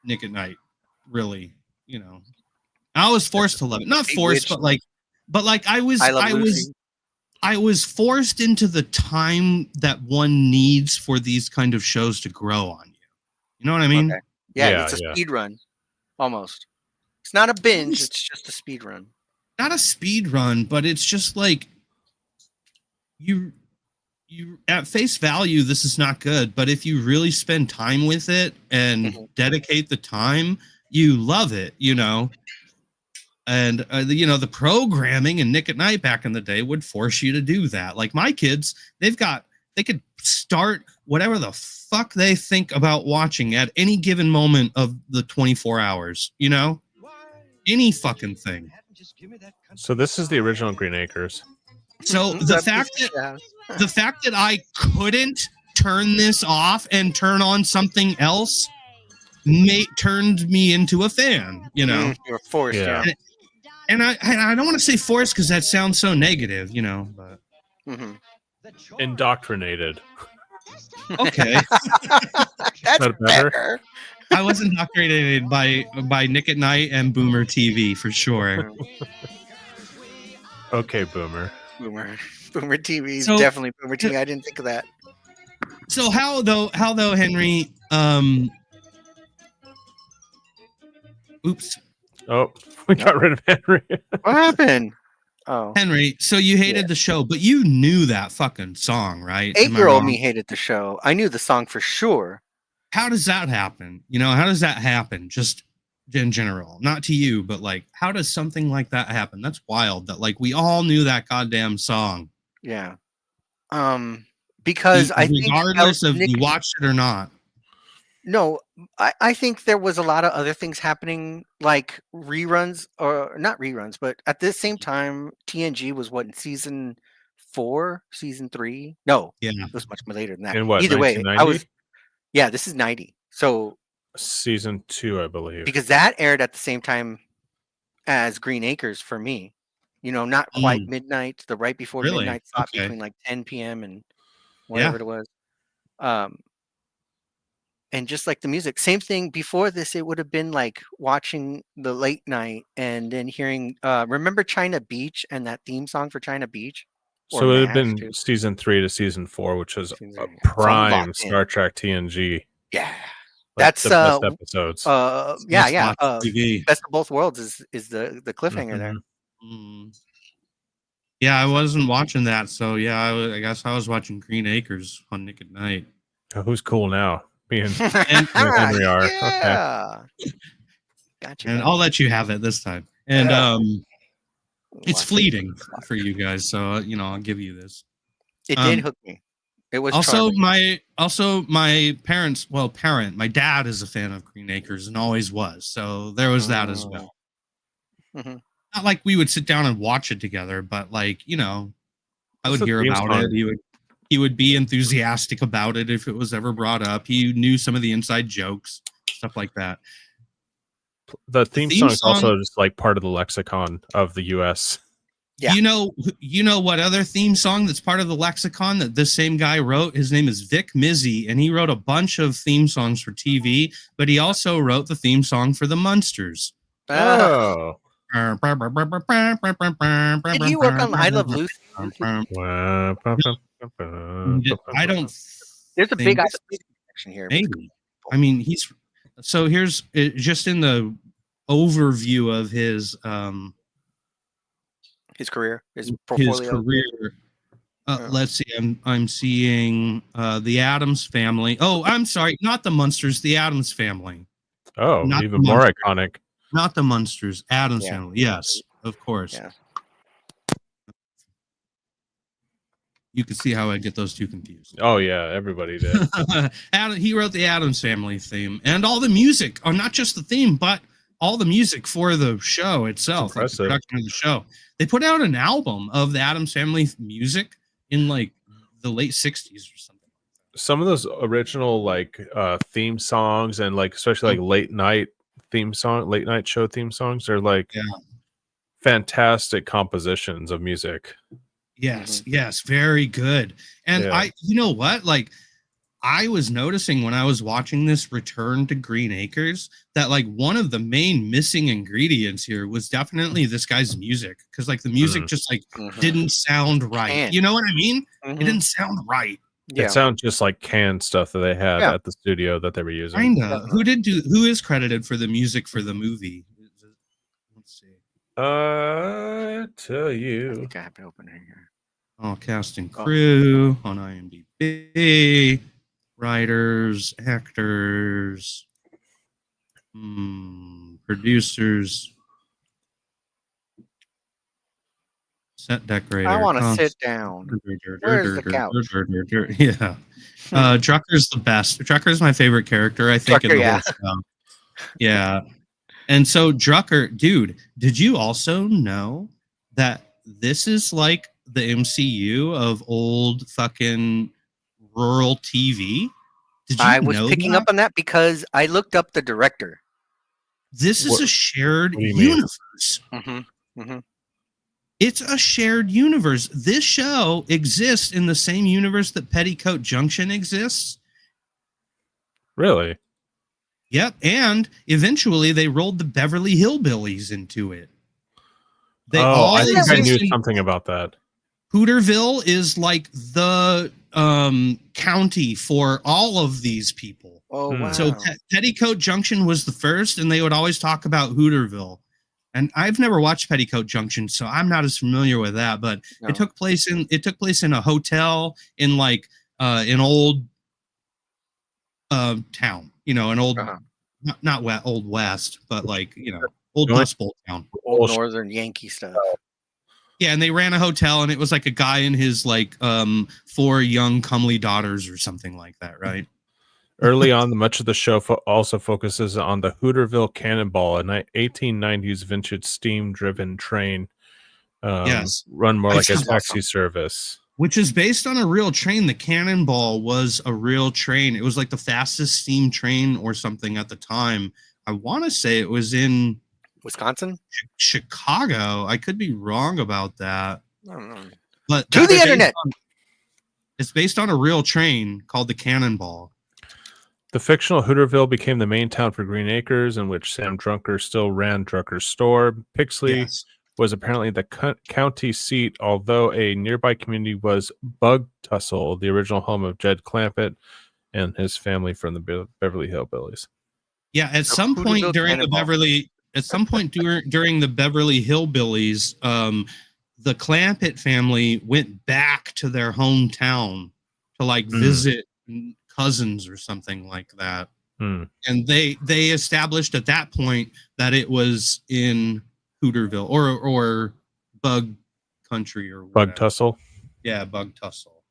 Nick at Night. Really, I was forced to love it. Not forced, but like I was forced into the time that one needs for these kind of shows to grow on you. You know what I mean? Okay. Yeah, it's a speed run. Almost. It's not a binge, it's just a speed run. Not a speed run, but it's just like you at face value, this is not good. But if you really spend time with it and dedicate the time, you love it, And, the programming in Nick at Night back in the day would force you to do that. Like my kids, they could start whatever the fuck they think about watching at any given moment of the 24 hours, any fucking thing. So this is the original Green Acres. So the fact that I couldn't turn this off and turn on something else turned me into a fan, You're forced, And I don't want to say forced because that sounds so negative, but indoctrinated. Okay. That's better. I was indoctrinated by Nick at Night and Boomer TV for sure. Okay, Boomer TV is definitely Boomer TV. I didn't think of that. So how though, Henry? Oops. Oh, we got rid of Henry. What happened? Oh, Henry. So you hated the show, but you knew that fucking song, right? 8-year-old me hated the show. I knew the song for sure. How does that happen? How does that happen? Just in general, not to you, but like, how does something like that happen? That's wild. That like we all knew that goddamn song. Yeah. Because I think regardless of you watched it or not. No, I think there was a lot of other things happening, like reruns, or not reruns, but at the same time, TNG was in season 4, season 3? No, it was much more later than that. In what, either way, 1990? This is 90. So season 2, I believe, because that aired at the same time as Green Acres for me. Not quite midnight, the right before midnight slot between like 10 p.m. and whatever it was. And just like the music, same thing before this, it would have been like watching the late night and then hearing, remember China Beach and that theme song for China Beach? Or So it had MASH, been too. season 3 to season 4, which was Season a 3. So I'm prime locked in. Star Trek TNG. Yeah. Like That's the best episodes. yeah. TV. Best of both worlds is the cliffhanger there. Yeah, I wasn't watching that, so yeah, I guess I was watching Green Acres on Nick at Night. Oh, who's cool now? Me and Henry are. Yeah. Gotcha. And I'll let you have it this time. And it's fleeting for you guys, so I'll give you this. It did hook me. It was also charming. my parents. Well, my dad is a fan of Green Acres and always was. So there was that as well. Mm-hmm. Not like we would sit down and watch it together, but like I would What's the hear theme about song? it. He would be enthusiastic about it if it was ever brought up. He knew some of the inside jokes, stuff like that. The theme song is also just like part of the lexicon of the U.S. Yeah. You know what other theme song that's part of the lexicon that this same guy wrote? His name is Vic Mizzy, and he wrote a bunch of theme songs for TV, but he also wrote the theme song for the Munsters. Oh. Did he work on I Love Lucy? I don't. There's a big I Love Lucy section here. Maybe. I mean, here's just in the overview of his career, his portfolio. Let's see. I'm seeing the Addams Family. Oh, I'm sorry, not the Munsters, the Addams Family. Oh, not even more iconic. Not the Munsters, Addams Family. Yes, of course. Yeah. You can see how I get those two confused. Oh yeah, everybody did. He wrote the Addams Family theme and all the music, or not just the theme, but all the music for the show itself, like the production of the show. They put out an album of the Addams Family music in like the late 60s or something. Some of those original like theme songs and like especially like late night show theme songs are like fantastic compositions of music. Yes, yes, very good. And you know what? Like I was noticing when I was watching this Return to Green Acres that like one of the main missing ingredients here was definitely this guy's music, because like the music just like didn't sound right. You know what I mean? It didn't sound right. Yeah. It sounds just like canned stuff that they had at the studio that they were using. Kinda. Who is credited for the music for the movie? Let's see. I tell you. I think I have it open right here. Oh, cast and crew on IMDb. Writers, actors, producers, set decorator. I want to sit down. Where's the couch? Yeah. Drucker's the best. Drucker's my favorite character, I think, in the whole show. Yeah. And so Drucker, dude, did you also know that this is like the MCU of old fucking rural TV? Did you I was picking up on that because I looked up the director. This is a shared universe. It's a shared universe. This show exists in the same universe that Petticoat Junction exists. Really? Yep. And eventually they rolled the Beverly Hillbillies into it. I think I knew something about that. Hooterville is like the county for all of these people. Oh, wow. So Petticoat Junction was the first, and they would always talk about Hooterville. And I've never watched Petticoat Junction, so I'm not as familiar with that. But it took place in a hotel in like an old town, an old not Old West, but like old Dust Bowl town, old Northern Yankee stuff. Yeah, and they ran a hotel, and it was like a guy and his like 4 young comely daughters or something like that, right? Early on, much of the show also focuses on the Hooterville Cannonball, an 1890s vintage steam-driven train. Run more like a taxi service. Which is based on a real train. The Cannonball was a real train. It was like the fastest steam train or something at the time. I want to say it was in Wisconsin, Chicago. I could be wrong about that. I don't know. But to the internet. It's based on a real train called the Cannonball. The fictional Hooterville became the main town for Green Acres, in which Sam Drunker still ran Drunker's store. Pixley Yes. was apparently the county seat, although a nearby community was Bug Tussle, the original home of Jed Clampett and his family from the Beverly Hillbillies. Yeah, at some point during the Beverly Hillbillies, the Clampett family went back to their hometown to visit cousins or something like that. And they established at that point that it was in Hooterville or Bug Country or whatever. Bug Tussle. Yeah, Bug Tussle.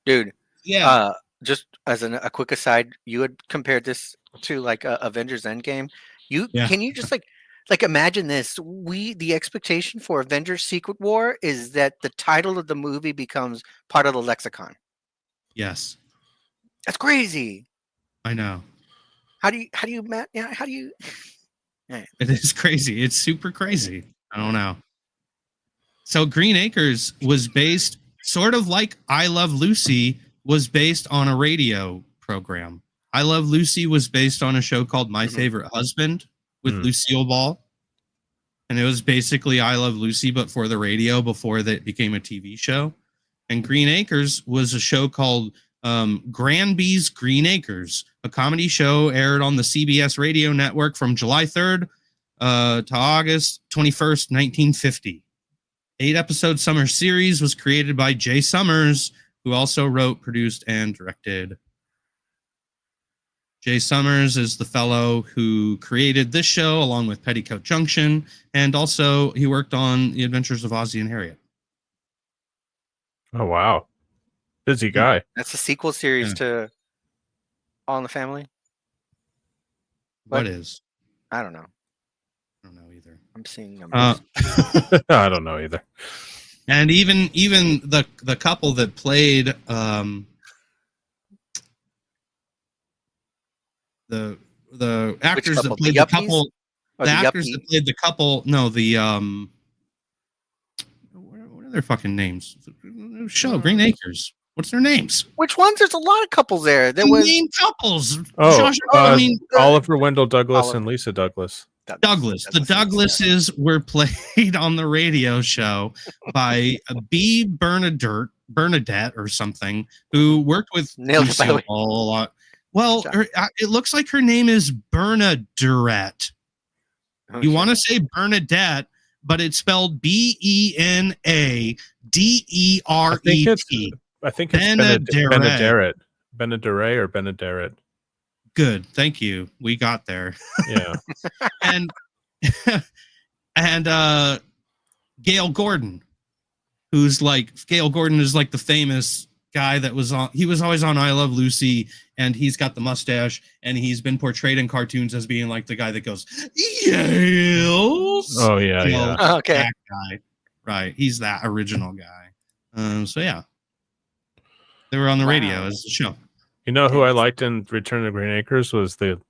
Dude. Yeah. Just as a quick aside, you had compared this to Avengers Endgame. Can you just imagine this? The expectation for Avengers Secret War is that the title of the movie becomes part of the lexicon. Yes. That's crazy. I know. How do you It is crazy. It's super crazy. I don't know. So Green Acres was based sort of like I Love Lucy was based on a radio program. I Love Lucy was based on a show called My Favorite Husband with Lucille Ball. And it was basically I Love Lucy, but for the radio before that became a TV show. And Green Acres was a show called Granby's Green Acres, a comedy show aired on the CBS radio network from July 3rd to August 21st, 1950. 8-episode summer series was created by Jay Summers, who also wrote, produced, and directed. Jay Summers is the fellow who created this show along with Petticoat Junction, and also he worked on The Adventures of Ozzie and Harriet. Oh, wow. Busy guy. That's a sequel series to All in the Family. What is? I don't know. I don't know either. I'm seeing numbers. I don't know either. And even the couple that played the actors that played the couple, the actors that played the couple. No, what are their fucking names? Show Green Acres. What's their names? Which ones? There's a lot of couples there. There was main couples. Oliver Wendell Douglas and Lisa Douglas. The Douglases were played on the radio show by B. Bernadette or something, who worked with Lucille a lot. Well, it looks like her name is Bernadette. You want to say Bernadette, but it's spelled Benaderet. I think it's Benaderet. Benaderet or Benaderet. Good, thank you. We got there. Yeah. and Gail Gordon, Gail Gordon is like the famous guy that was on. He was always on I Love Lucy, and he's got the mustache, and he's been portrayed in cartoons as being like the guy that goes, "Yes." Oh yeah. Okay. That guy, right? He's that original guy. So yeah, they were on the radio as the show. You know who I liked in Return to Green Acres was the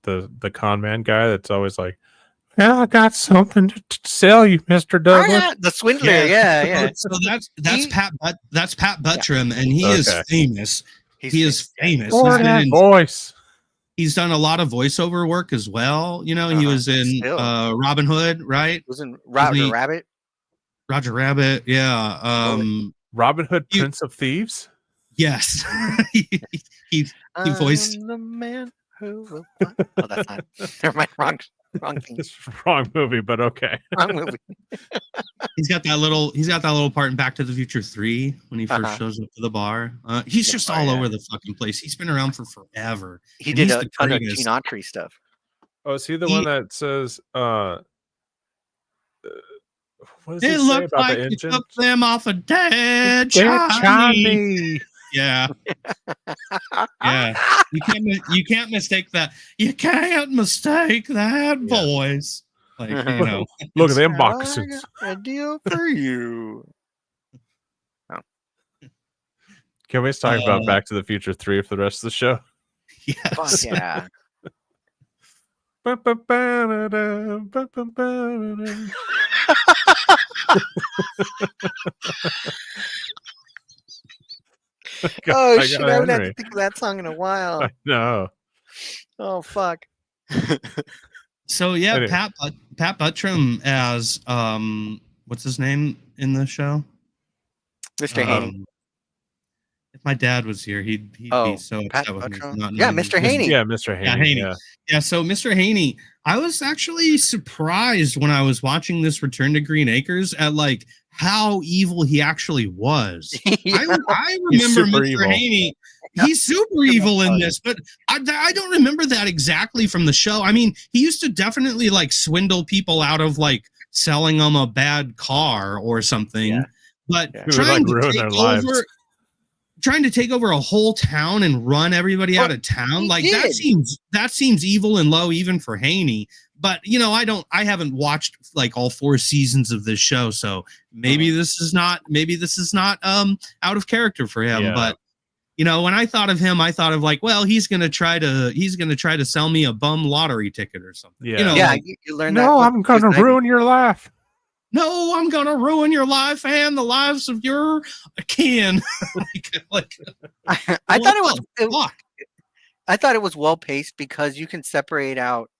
con man guy that's always like, "Well, I got something to sell you, Mr. Douglas." Oh, yeah, the swindler, yeah. So that's Pat Buttram, and he is famous. He is famous. Voice. He's done a lot of voiceover work as well. You know, he was in Robin Hood, right? Was in Roger Rabbit. Roger Rabbit, yeah. Robin Hood, Prince of Thieves. Yes, he voiced the man who will. Oh, that's not. Never mind. Wrong thing. It's wrong movie, but okay. Wrong movie. He's got that little part in Back to the Future 3 when he first shows up to the bar. He's just all over the fucking place. He's been around for forever. He did a ton of Gene Autry stuff. Oh, is he the one that says? What does it he say looked about like the you engine? took them off a dead Chinese. Yeah. Yeah. You can't mistake that. You can't mistake that voice. Like, you know. Look at them moccasins. A deal for you. Oh. Can we talk about Back to the Future 3 for the rest of the show? Yes. Fuck yeah. Oh I shit! got I haven't had to Henry. think of that song in a while. No. Oh fuck. So yeah, Anyway. Pat Buttram as what's his name in the show? Mr. Haney. If my dad was here, he'd be so Pat upset with me for Buttram. not Yeah, knowing Mr. Haney. Yeah, Mr. Haney. Yeah, Haney. Yeah. Yeah, so Mr. Haney, I was actually surprised when I was watching this Return to Green Acres at like how evil he actually was. Yeah. I He's remember super Mr. evil. Haney. He's super evil in this, but I don't remember that exactly from the show. I mean, he used to definitely like swindle people out of like selling them a bad car or something. Yeah. But Yeah. He would, trying like, to ruin take their lives. over, trying to take over a whole town and run everybody out of town, he like did. that seems evil and low even for Haney. But you know, I haven't watched like all 4 seasons of this show, so maybe this is not out of character for him. Yeah. But you know, when I thought of him, I thought of like, well, he's gonna try to sell me a bum lottery ticket or something. Yeah. You know, Yeah, like, you learn that. No, I'm gonna ruin your life. no, I'm gonna ruin your life and the lives of your kin. I thought it was well paced because you can separate out,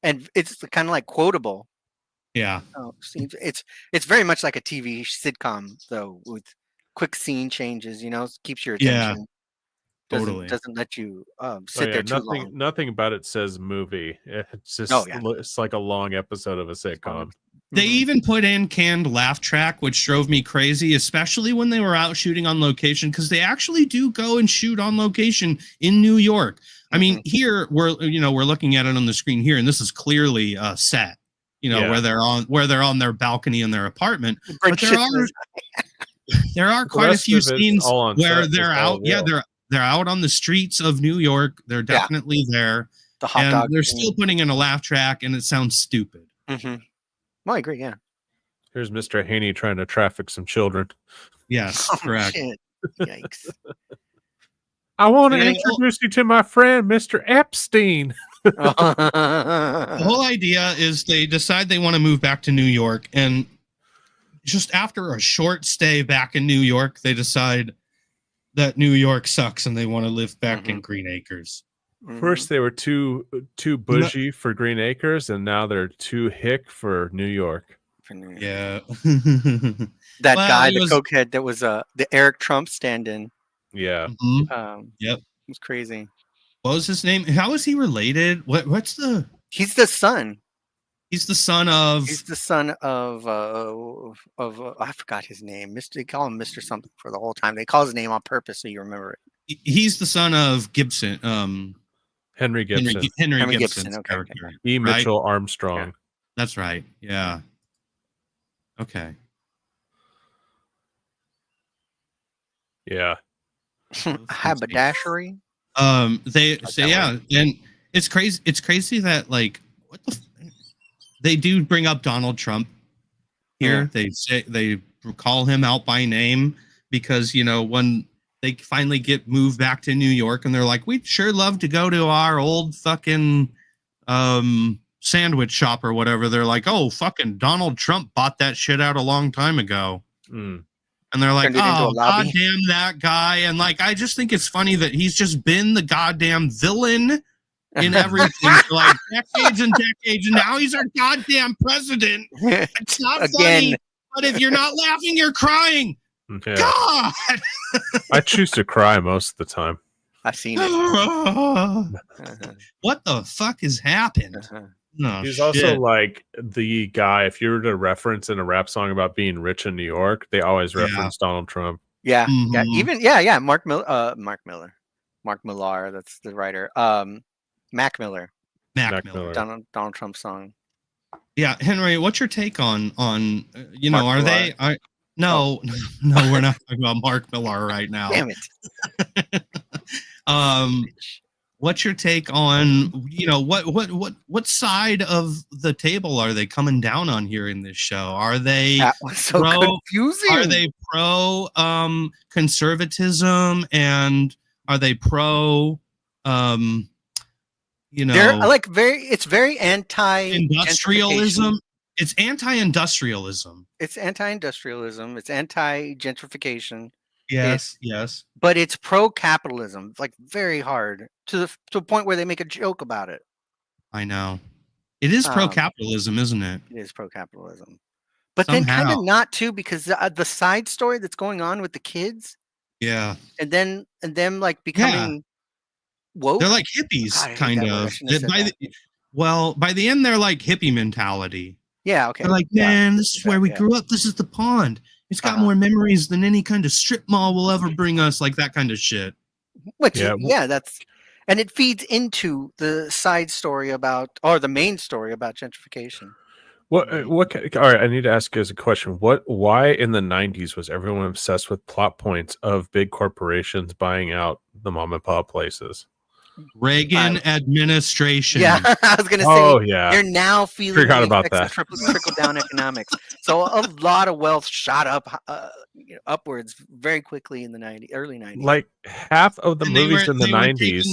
and it's kind of like quotable. Yeah. It's very much like a TV sitcom though, with quick scene changes. You know, keeps your Yeah. attention. Totally. Doesn't let you sit there too long. Nothing about it says movie. It's just it's like a long episode of a sitcom. They even put in canned laugh track, which drove me crazy, especially when they were out shooting on location, because they actually do go and shoot on location in New York. I mean, here we're looking at it on the screen here, and this is clearly set. You know, where they're on their balcony in their apartment. But there are quite a few scenes where they're out. Yeah, they're out on the streets of New York. They're definitely there. The hot dog. They're still putting in a laugh track, and it sounds stupid. Mm-hmm. Well, I agree. Yeah. Here's Mr. Haney trying to traffic some children. Yes, correct. Shit. Yikes. I want to introduce you to my friend, Mr. Epstein. The whole idea is they decide they want to move back to New York, and just after a short stay back in New York, they decide that New York sucks and they want to live back in Green Acres. First, they were too bougie for Green Acres, and now they're too hick for New York. Yeah. That guy, the cokehead that was the Eric Trump stand-in. Yeah. Yep. It was crazy. What was his name? How is he related? He's the son. He's the son of. He's the son of I forgot his name. They call him Mr. something for the whole time. They call his name on purpose so you remember it. He's the son of Gibson. Henry Gibson. Henry Gibson's okay, character. okay. E. Mitchell Armstrong. Yeah. That's right. Yeah. Okay. Yeah. Haberdashery. They say and it's crazy. It's crazy that like they do bring up Donald Trump here. They say they call him out by name because when they finally get moved back to New York and they're like, we'd sure love to go to our old fucking sandwich shop or whatever. They're like, oh, fucking Donald Trump bought that shit out a long time ago. And they're like, oh, goddamn that guy. And like, I just think it's funny that he's just been the goddamn villain in everything for like decades and decades. And now he's our goddamn president. It's not funny, but if you're not laughing, you're crying. Yeah. God! I choose to cry most of the time. I've seen it. What the fuck has happened? No, he's also like the guy. If you were to reference in a rap song about being rich in New York, they always reference Donald Trump. Yeah, Mark Millar. That's the writer. Mac Miller. Donald Trump song. Yeah, Henry, what's your take on Mark Millar. No, we're not talking about Mark Millar right now. Damn it. What's your take on, what side of the table are they coming down on here in this show? Are they confusing? Are they pro conservatism, and are they pro they're like it's very anti-industrialism? It's anti-industrialism. It's anti-industrialism. It's anti-gentrification. Yes, yes. But it's pro-capitalism, like very hard to a point where they make a joke about it. I know. It is pro-capitalism, isn't it? It is pro-capitalism, but Somehow. then kind of not too, because the side story that's going on with the kids, Yeah. and them like becoming woke. They're like hippies, God, I hate kind that word. I of. shouldn't have said that. By the end, they're like hippie mentality. Yeah, okay. They're like, man, this is where we grew up. This is the pond. It's got more memories than any kind of strip mall will ever bring us, like that kind of shit. Which, that's, and it feeds into the side story or the main story about gentrification. All right, I need to ask you guys a question. Why in the 90s was everyone obsessed with plot points of big corporations buying out the mom and pop places? Reagan administration. Yeah, I was going to say, they're now feeling Forgot about that. trickle down economics. So a lot of wealth shot up upwards very quickly in the early 90s. Like half of the movies in the 90s.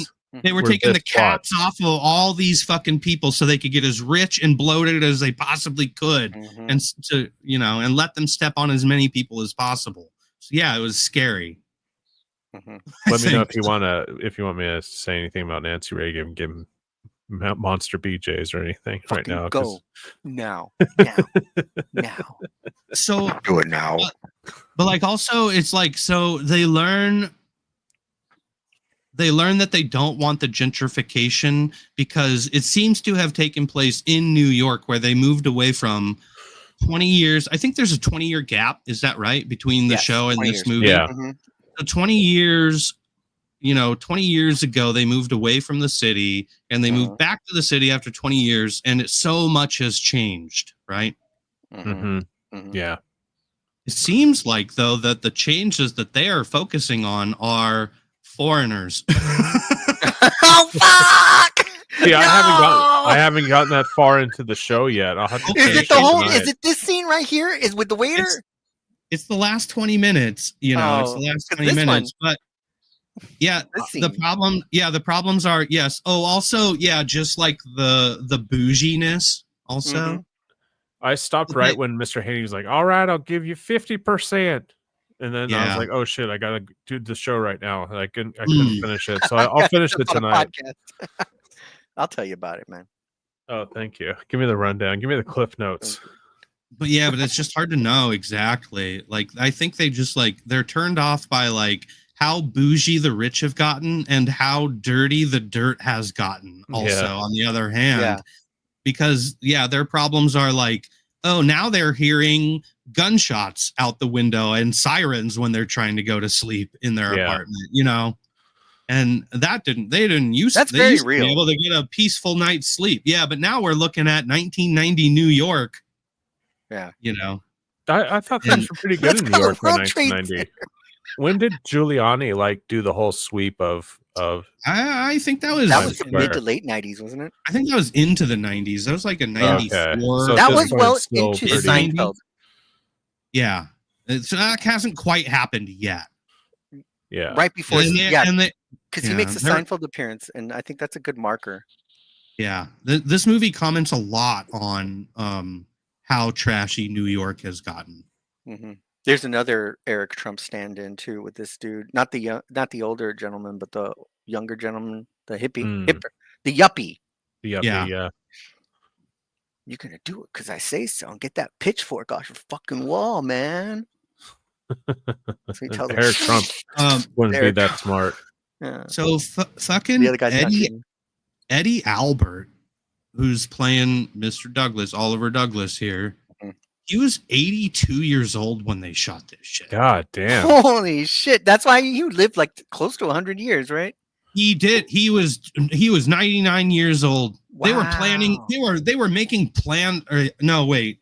They were taking the caps off of all these fucking people so they could get as rich and bloated as they possibly could, and and let them step on as many people as possible. So yeah, it was scary. Let me know if you want me to say anything about Nancy Reagan, give him Monster BJs or anything right now. Go now. So do it now. But like also, it's like, so they learn that they don't want the gentrification because it seems to have taken place in New York, where they moved away from 20 years. I think there's a 20-year gap. Is that right? Between the show and this movie? Yeah. So 20 years, 20 years ago, they moved away from the city and they moved back to the city after 20 years. And so much has changed, right? Yeah. It seems like, though, that the changes that they are focusing on are foreigners. Oh, fuck! See, I haven't gotten that far into the show yet. I'll have to is it this scene right here? Is with the waiter? It's the last 20 minutes, it's the last 20 minutes. But yeah, the problems are, yes. Oh, also, just like the bouginess also. I stopped right when Mr. Haney was like, all right, I'll give you 50%. And then I was like, oh shit, I got to do the show right now. I couldn't finish it. So I'll finish it tonight. I'll tell you about it, man. Oh, thank you. Give me the rundown. Give me the cliff notes. But it's just hard to know exactly. Like, I think they just they're turned off by how bougie the rich have gotten and how dirty the dirt has gotten also on the other hand. Because their problems are now they're hearing gunshots out the window and sirens when they're trying to go to sleep in their apartment, and they didn't used to be able to get a peaceful night's sleep. Yeah, but now we're looking at 1990 New York. Yeah. I thought things were pretty good in New York by 1990. When did Giuliani do the whole sweep of I think that was mid to late 90s, wasn't it? I think that was into the 90s. That was like a 94. Okay. So that was into Seinfeld. Yeah. That hasn't quite happened yet. Yeah. Right before because he makes a Seinfeld appearance, and I think that's a good marker. Yeah. This movie comments a lot on how trashy New York has gotten. There's another Eric Trump stand-in too with this dude, not the older gentleman, but the younger gentleman, the hippie, the yuppie. The yuppie, yeah. You're gonna do it because I say so, and get that pitchfork off your fucking wall, man. So he tells Eric Trump wouldn't be that smart. Yeah. So fucking the other guy's Eddie Albert, who's playing Mr. Douglas, Oliver Douglas here. He was 82 years old when they shot this shit. God damn. Holy shit. That's why you lived close to 100 years, right? He did. He was 99 years old. Wow. They were planning. They were making plan. No, wait.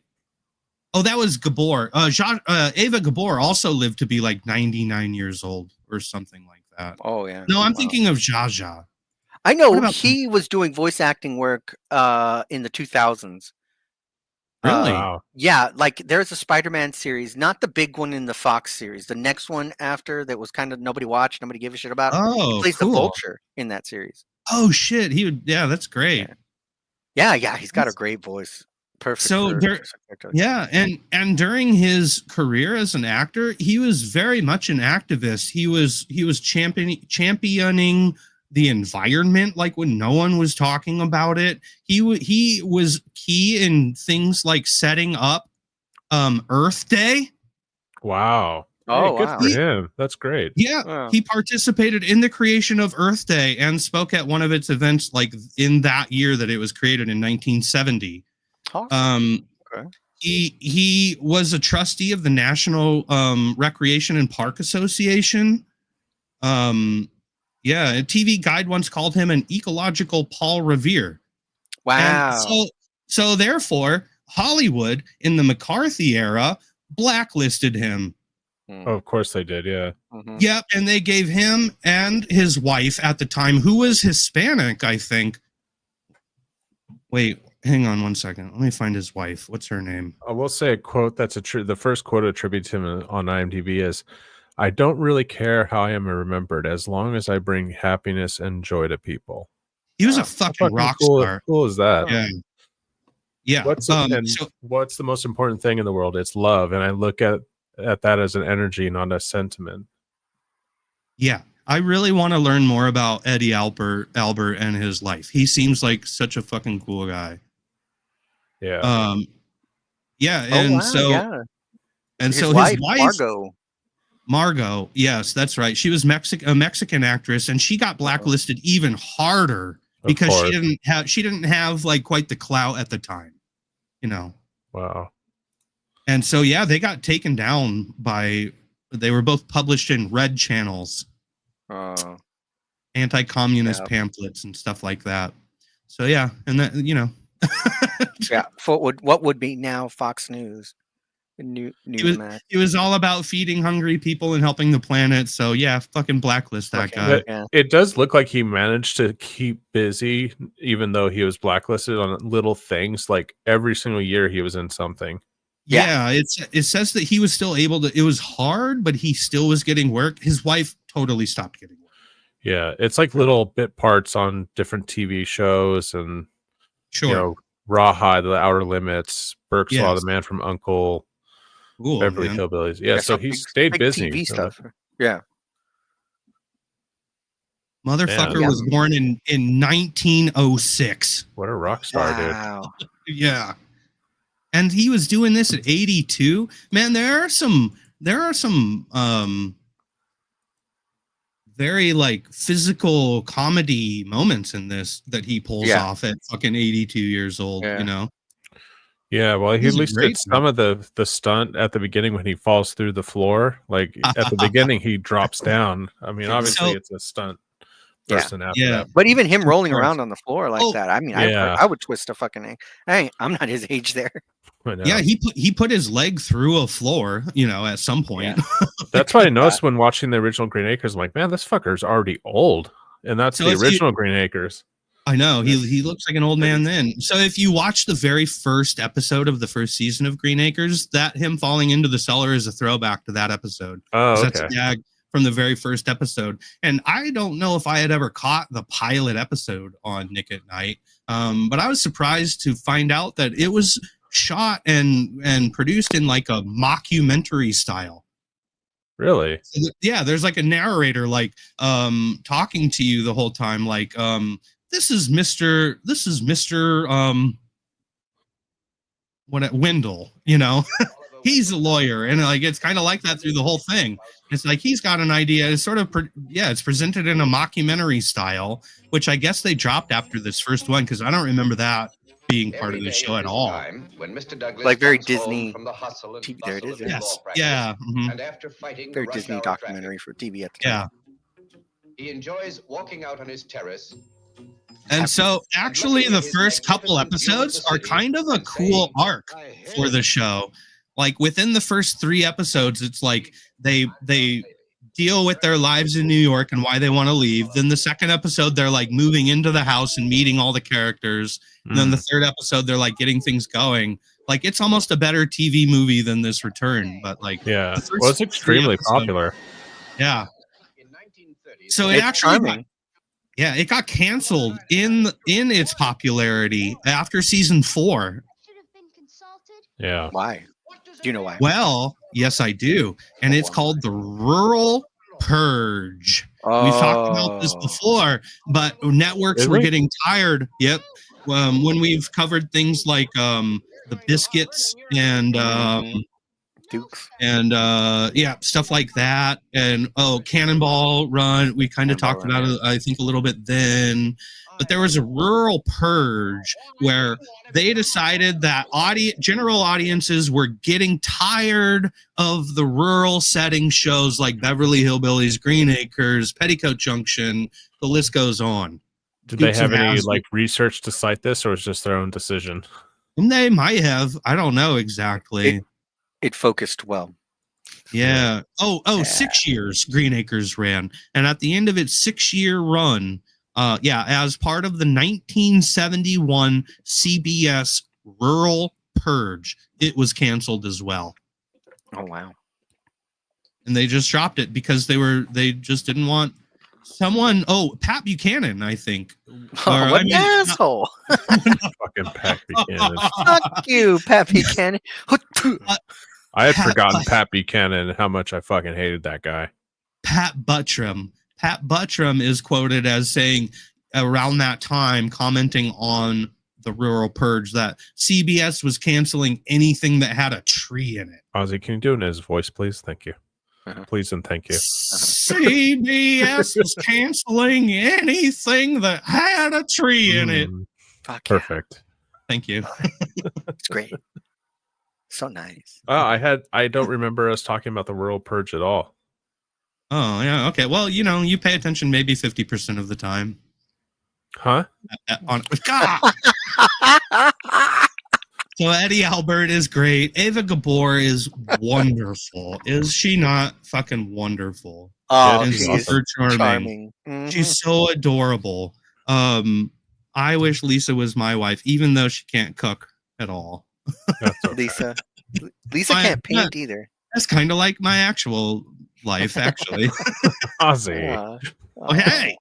Oh, that was Gabor. Ava Gabor also lived to be 99 years old or something like that. Oh yeah. No, I'm thinking of Zsa Zsa. I know he was doing voice acting work in the 2000s. Really? Yeah, there's a Spider-Man series, not the big one in the Fox series. The next one after that was kind of nobody watched, nobody gave a shit about. Oh, he plays the Vulture in that series. Oh shit, he would. Yeah, that's great. Yeah, he's got a great voice. Perfect. So yeah, and during his career as an actor, he was very much an activist. He was championing the environment, like when no one was talking about it. He was key in things like setting up Earth Day. Wow. Oh, Hey, good wow. for him. That's great. Yeah, Wow. he participated in the creation of Earth Day and spoke at one of its events, like in that year that it was created in 1970. Awesome. Okay. He was a trustee of the National Recreation and Park Association. Yeah, a TV guide once called him an ecological Paul Revere. Wow. And so therefore, Hollywood in the McCarthy era blacklisted him. Oh, of course they did. Yeah. Mhm. Yep, and they gave him and his wife at the time, who was Hispanic, I think. Wait, hang on one second. Let me find his wife. What's her name? I will say a quote that's the first quote attributed to him on IMDb is, "I don't really care how I am remembered as long as I bring happiness and joy to people." He was a How fucking rock cool, star. cool is that? Yeah. Yeah. What's what's the most important thing in the world? It's love, and I look at that as an energy, not a sentiment. Yeah, I really want to learn more about Eddie Albert and his life. He seems like such a fucking cool guy. Yeah. Yeah, Oh, and wow, so yeah. and His so wife, his wife Margot. Yes, that's right. She was a Mexican actress, and she got blacklisted even harder because course. she didn't have like quite the clout at the time, you know. Wow. And so yeah, they got taken down they were both published in red channels, anti-communist pamphlets and stuff like that. So yeah, and that, you know. Yeah, for what would be now Fox News. Newsmax. It was all about feeding hungry people and helping the planet. So yeah, fucking blacklist that guy. It does look like he managed to keep busy, even though he was blacklisted on little things. Like every single year, he was in something. Yeah, it says that he was still able to. It was hard, but he still was getting work. His wife totally stopped getting work. Yeah, it's like little bit parts on different TV shows and you know, Rawhide, The Outer Limits, Burke's Law, The Man from U.N.C.L.E., Beverly Hillbillies. Yeah, so he stayed busy. TV stuff. Yeah. Motherfucker was born in 1906. What a rock star, dude. Yeah. And he was doing this at 82. Man, there are some very like physical comedy moments in this that he pulls off at fucking 82 years old, you know. Yeah, well, he at least did some of the stunt at the beginning when he falls through the floor. Like at the beginning, he drops down. I mean, obviously, it's a stunt person after that. But even him rolling around on the floor like that, I mean, I would twist a fucking. I'm not his age there. Yeah, he put his leg through a floor, you know, at some point. That's what I noticed when watching the original Green Acres. I'm like, man, this fucker's already old, and that's the original Green Acres. I know he looks like an old man then. So if you watch the very first episode of the first season of Green Acres, that him falling into the cellar is a throwback to that episode. Oh, okay. That's a gag from the very first episode. And I don't know if I had ever caught the pilot episode on Nick at Night, but I was surprised to find out that it was shot and produced in like a mockumentary style. Really? Yeah, there's like a narrator like talking to you the whole time, like this is Mr. Wendell, you know. He's a lawyer, and like it's kind of like that through the whole thing. It's like he's got an idea. It's sort of it's presented in a mockumentary style, which I guess they dropped after this first one because I don't remember that being part of the show at all. Like very Disney TV. There it is. Yes. Yeah. Mm-hmm. And after fighting very Disney documentary for TV at the time. He enjoys walking out on his terrace. And so actually the first couple episodes are kind of a cool arc for the show. Like within the first 3 episodes, it's like they deal with their lives in New York and why they want to leave. Then the second episode, they're like moving into the house and meeting all the characters. And then the third episode, they're like getting things going. Like it's almost a better TV movie than this Return. But like, yeah, well, it's extremely popular. Yeah. So it actually, it got canceled in its popularity after season 4. Yeah. Why? Do you know why? Well, yes, I do. And it's called the Rural Purge. We've talked about this before, but networks were getting tired. Yep. When we've covered things like the Biscuits and Dukes. and yeah, stuff like that. And Cannonball Run. We kind of talked about it, I think, a little bit then. But there was a rural purge where they decided that general audiences were getting tired of the rural setting shows like Beverly Hillbillies, Green Acres, Petticoat Junction. The list goes on. Did they have any like research to cite this, or is just their own decision? And they might have. I don't know exactly. It focused well. Yeah. 6 years Green Acres ran. And at the end of its 6-year run, as part of the 1971 CBS Rural Purge, it was canceled as well. Oh, wow. And they just dropped it because they just didn't want someone. Pat Buchanan, I think. What an asshole. Fucking Pat Buchanan. Fuck you, Pat Buchanan. I had forgotten Pat Buchanan and how much I fucking hated that guy. Pat Buttram. Pat Buttram is quoted as saying around that time, commenting on the Rural Purge, that CBS was canceling anything that had a tree in it. Ozzy, can you do it in his voice, please? Thank you. Please and thank you. CBS is canceling anything that had a tree in it. Fuck perfect. Yeah. Thank you. It's great. So nice. I don't remember us talking about the Rural Purge at all. Oh, yeah. Okay. Well, you pay attention maybe 50% of the time. Huh? God! So Eddie Albert is great. Ava Gabor is wonderful. Is she not fucking wonderful? Oh, she's super charming. Mm-hmm. She's so adorable. I wish Lisa was my wife, even though she can't cook at all. Lisa can't paint either. That's kind of like my actual life, actually. Ozzy. Hey,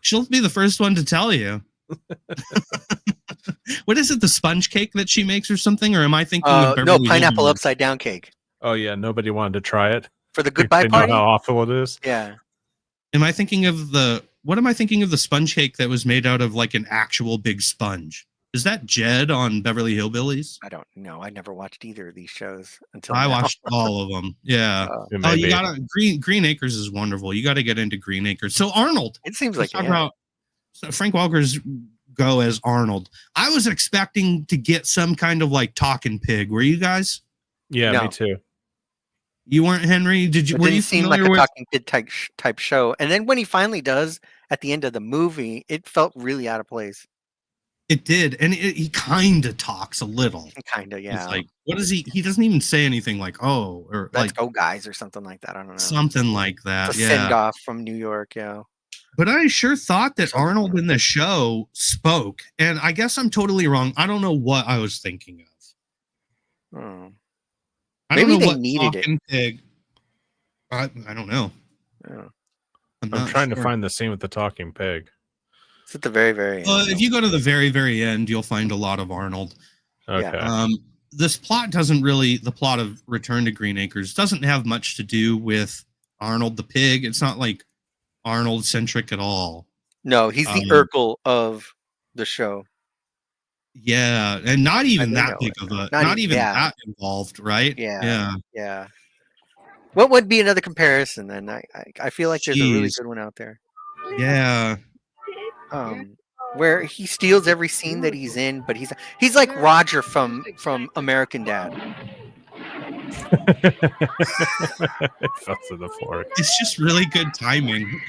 she'll be the first one to tell you. What is it? The sponge cake that she makes or something? Or am I thinking of Beverly pineapple upside down cake? Oh yeah, nobody wanted to try it for the goodbye they party. Know how awful it is. Yeah. Am I thinking of the sponge cake that was made out of like an actual big sponge? Is that Jed on Beverly Hillbillies? I don't know. I never watched either of these shows until I now. watched all of them. Yeah. You gotta Green Acres is wonderful. You got to get into Green Acres. So Arnold. It seems like Frank Welker's go as Arnold. I was expecting to get some kind of like talking pig. Were you guys? Yeah, me too. You weren't, Henry? Were you seem like a talking pig type show? And then when he finally does at the end of the movie, it felt really out of place. It did, and he kind of talks a little. Kind of, yeah. It's like, what is he? He doesn't even say anything like, "Oh," or "Let's go, guys," or something like that. I don't know. Something like that. It's a send off from New York, yeah. But I sure thought that Arnold in the show spoke, and I guess I'm totally wrong. I don't know what I was thinking of. Maybe they needed it. Pig. I don't know. Yeah. I'm trying to find the scene with the talking pig. It's at the very, very end. If you go to the very, very end, you'll find a lot of Arnold. Okay. This plot the plot of Return to Green Acres doesn't have much to do with Arnold the pig. It's not like Arnold centric at all. No, he's the Urkel of the show. Yeah, and not even that big of a, not even that involved, right? Yeah. What would be another comparison then? I feel like there's a really good one out there. Yeah. Where he steals every scene that he's in, but he's like Roger from American Dad. It fell to the floor. It's just really good timing,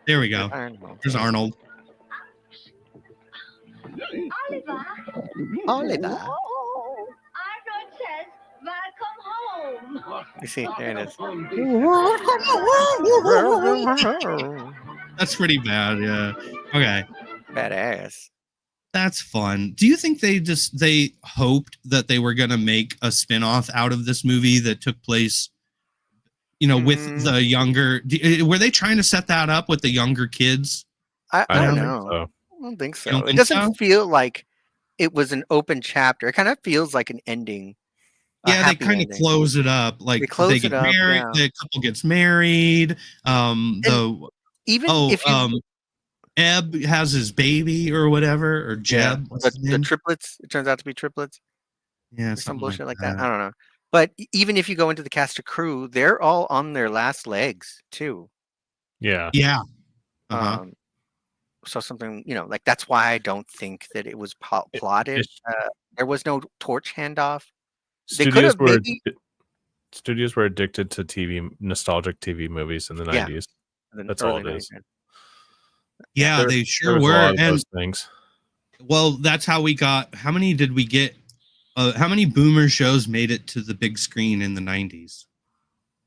There we go. There's Arnold. Oliver. Arnold says, "Welcome home." You see, there it is. That's pretty bad, yeah. Okay. Badass. That's fun. Do you think they hoped that they were going to make a spin-off out of this movie that took place, with the younger... Were they trying to set that up with the younger kids? I don't know. I don't think so. It doesn't feel like it was an open chapter. It kind of feels like an ending. Yeah, they kind of close it up. Like They close get it up, married. yeah. The couple gets married. Even if you Eb has his baby or whatever, or Jeb. What's his the name? triplets, it turns out to be triplets. Yeah, Or some something bullshit like that. I don't know. But even if you go into the cast of crew, they're all on their last legs too. Yeah. Yeah. Uh-huh. So something, like that's why I don't think that it was plotted. There was no torch handoff. They could have maybe. Studios were addicted to nostalgic TV movies in the 90s. That's all it is. Yeah, they sure were. A lot of those things. Well, that's how we got. How many did we get? How many boomer shows made it to the big screen in the 90s?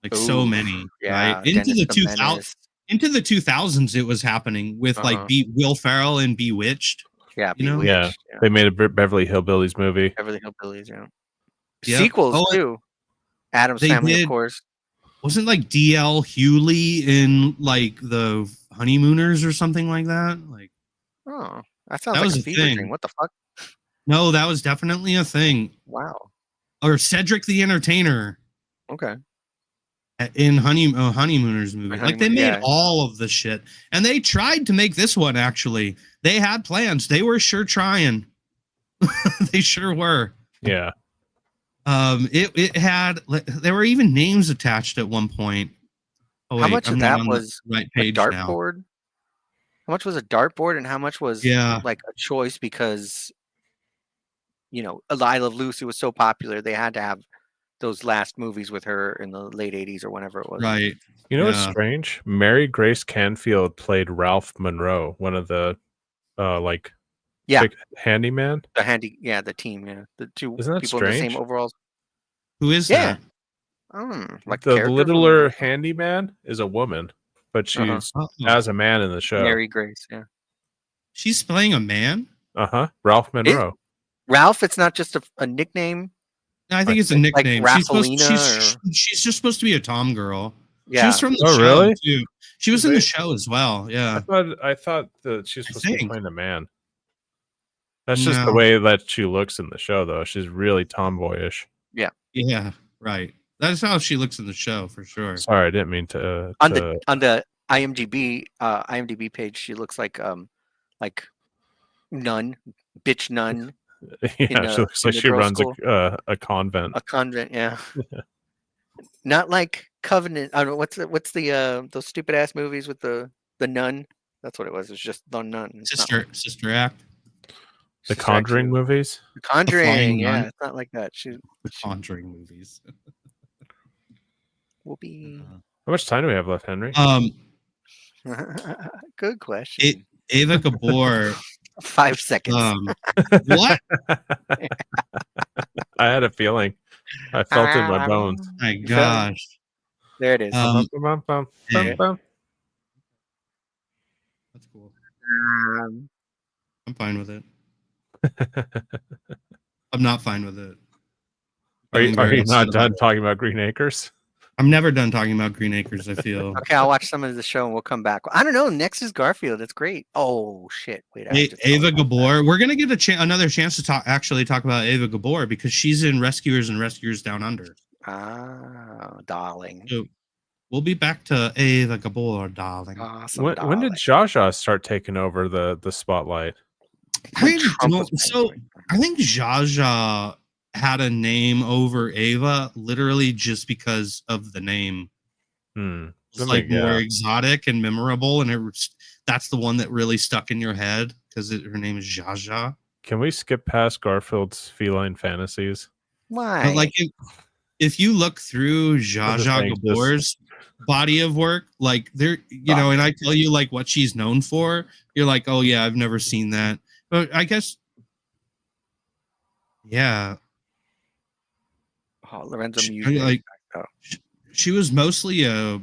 Like so many, right? Into the 2000s. Into the 2000s, it was happening with like Will Ferrell and Bewitched. Yeah, Bewitched. Yeah, they made a Beverly Hillbillies movie. Beverly Hillbillies, yeah. Yep. Sequels too. Addams Family, of course. Wasn't like D.L. Hewley in like the Honeymooners or something like that? Like, oh, that sounds like a fever dream. What the fuck? No, that was definitely a thing. Wow. Or Cedric the Entertainer. Okay. In Honeymooners movie. Like they made all of the shit. And they tried to make this one actually. They had plans. They were sure trying. They sure were. Yeah. It had, there were even names attached at one point. Oh, wait, how much of that was right page a dartboard? How much was a dartboard and how much was like a choice because I Love Lucy was so popular they had to have those last movies with her in the late 80s or whenever it was. Right. You know what's strange? Mary Grace Canfield played Ralph Monroe, one of the handyman. The team, the two Isn't that people strange? in the same overalls. Who is that? Like the littler handyman is a woman, but she's as a man in the show. Mary Grace, yeah. She's playing a man? Ralph Monroe. Ralph, it's not just a nickname. I think it's a nickname. Like she's just supposed to be a Tom girl. Yeah. She was from the show really? too. She was in the show as well. Yeah. I thought that she's supposed to be playing a man. That's just the way that she looks in the show, though. She's really tomboyish. Yeah. Yeah. Right. That's how she looks in the show for sure. Sorry, I didn't mean to. On the IMDb page, she looks like nun, bitch nun. Yeah, she looks like she runs a convent. A convent, yeah. Not like Covenant. I don't know what's the those stupid ass movies with the nun. That's what it was. It was just the nun. Sister Act. The Conjuring movies. The Conjuring, yeah. It's not like that. The Conjuring movies. Will be. How much time do we have left, Henry? Good question. Ava Gabor. 5 seconds. What? I had a feeling. I felt it in my bones. My gosh. There it is. That's cool. I'm fine with it. I'm not fine with it. Are you not done talking about Green Acres? I'm never done talking about Green Acres, I feel. Okay, I'll watch some of the show and we'll come back. I don't know. Next is Garfield. That's great. Oh, shit. Wait. Ava Gabor. We're going to get another chance to talk about Ava Gabor because she's in Rescuers and Rescuers Down Under. Ah, darling. So we'll be back to Ava Gabor, darling. Awesome, when did Zsa Zsa start taking over the spotlight? I think Zsa Zsa had a name over Ava literally just because of the name. It's like more exotic and memorable, and that's the one that really stuck in your head because her name is Zsa Zsa. Can we skip past Garfield's feline fantasies? Why? But like if you look through Zsa Zsa Gabor's body of work, like there, and I tell you like what she's known for, you're like, oh yeah, I've never seen that. But I guess, yeah. Oh, Lorenzo she was mostly a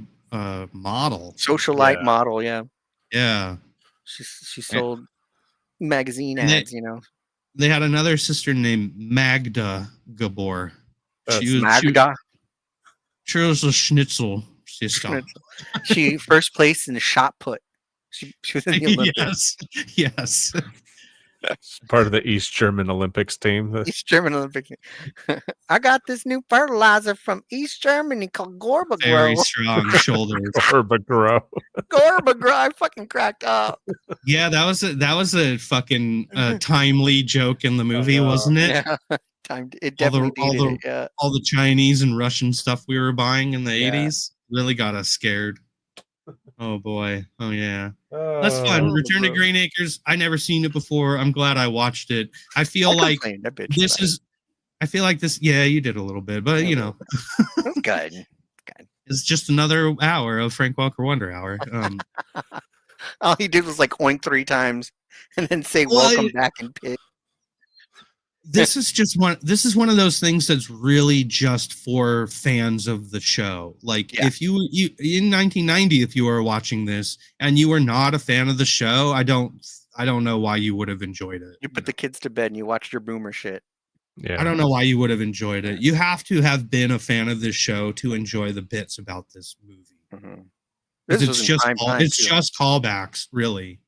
model, socialite model. Yeah. Yeah. She sold magazine ads. They had another sister named Magda Gabor. Magda. She was a schnitzel sister. She first place in the shot put. She was in the Olympics. Yes. It's part of the East German Olympics team. East German Olympic. I got this new fertilizer from East Germany called Very Gorbagro. strong shoulders. Gorbagro. Gorbagro. I fucking cracked up. Yeah, that was a fucking timely joke in the movie, wasn't it? Yeah. It definitely dated it. Yeah. All the Chinese and Russian stuff we were buying in the Yeah. 80s really got us scared. Oh boy. Oh yeah. That's fun. Return to Green Acres. I never seen it before. I'm glad I watched it. I feel like That bitch this is I feel like this, yeah, you did a little bit, but you know. That's good. It's just another hour of Frank Welker Wonder Hour. All he did was like oink 3 times and then say welcome back and pig. This is one of those things that's really just for fans of the show. Like if you in 1990, if you were watching this and you were not a fan of the show, I don't know why you would have enjoyed it. You put the kids to bed and you watched your boomer shit. Yeah. I don't know why you would have enjoyed it. You have to have been a fan of this show to enjoy the bits about this movie. Mm-hmm. It's just callbacks, really.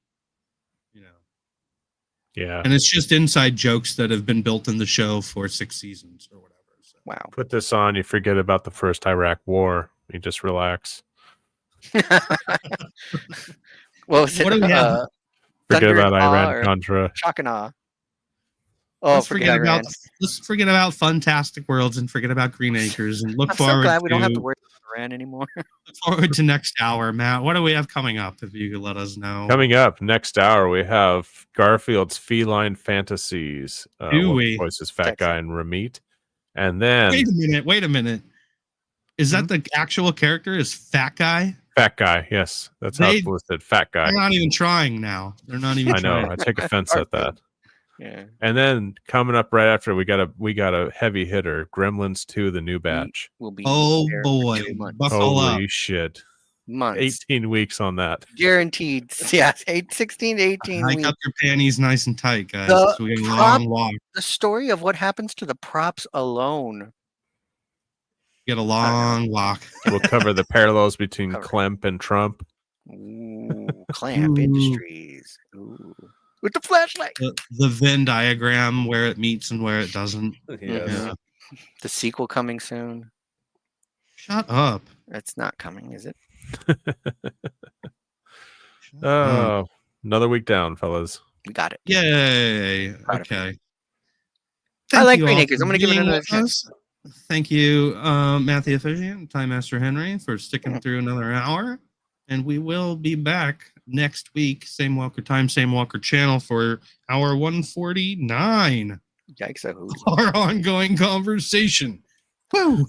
Yeah. And it's just inside jokes that have been built in the show for 6 seasons or whatever. So. Wow. Put this on, you forget about the first Iraq War. You just relax. What was it? What do we have? Forget about Iran Contra. Shock and awe. Oh, let's forget about Fantastic Worlds and forget about Green Acres and look I'm forward so glad to, we don't have to worry about Iran anymore. Look forward to next hour, Matt. What do we have coming up? If you could let us know. Coming up next hour, we have Garfield's Feline Fantasies. Voices Fat Guy and Ramit. And then wait a minute. Is that the actual character? Is Fat Guy? Fat Guy, yes. That's how it's listed. Fat Guy. They're not even trying now. They're not even trying. I know. I take offense at that. Yeah. And then coming up right after, we got a heavy hitter, Gremlins 2, the new batch. Will be boy, buckle up. Holy shit. Months. 18 weeks on that. Guaranteed. Yeah, 16 to 18 Hike weeks. up your panties nice and tight, guys. The So we get a long walk. The story of what happens to the props alone. Get a long walk. We'll cover the parallels between Klemp and Trump. Ooh, Clamp Industries. Ooh. With the flashlight. The Venn diagram where it meets and where it doesn't. Yes. Yeah. The sequel coming soon. Shut up. It's not coming, is it? Oh, another week down, fellas. We got it. Yay. Okay. I like Green Acres. I'm going to give it another chance. Thank you, Matthew Officiant, Time Master Henry, for sticking through another hour. And we will be back next week, same Welker time, same Welker channel for hour 149. Yikes! Our ongoing conversation. Woo!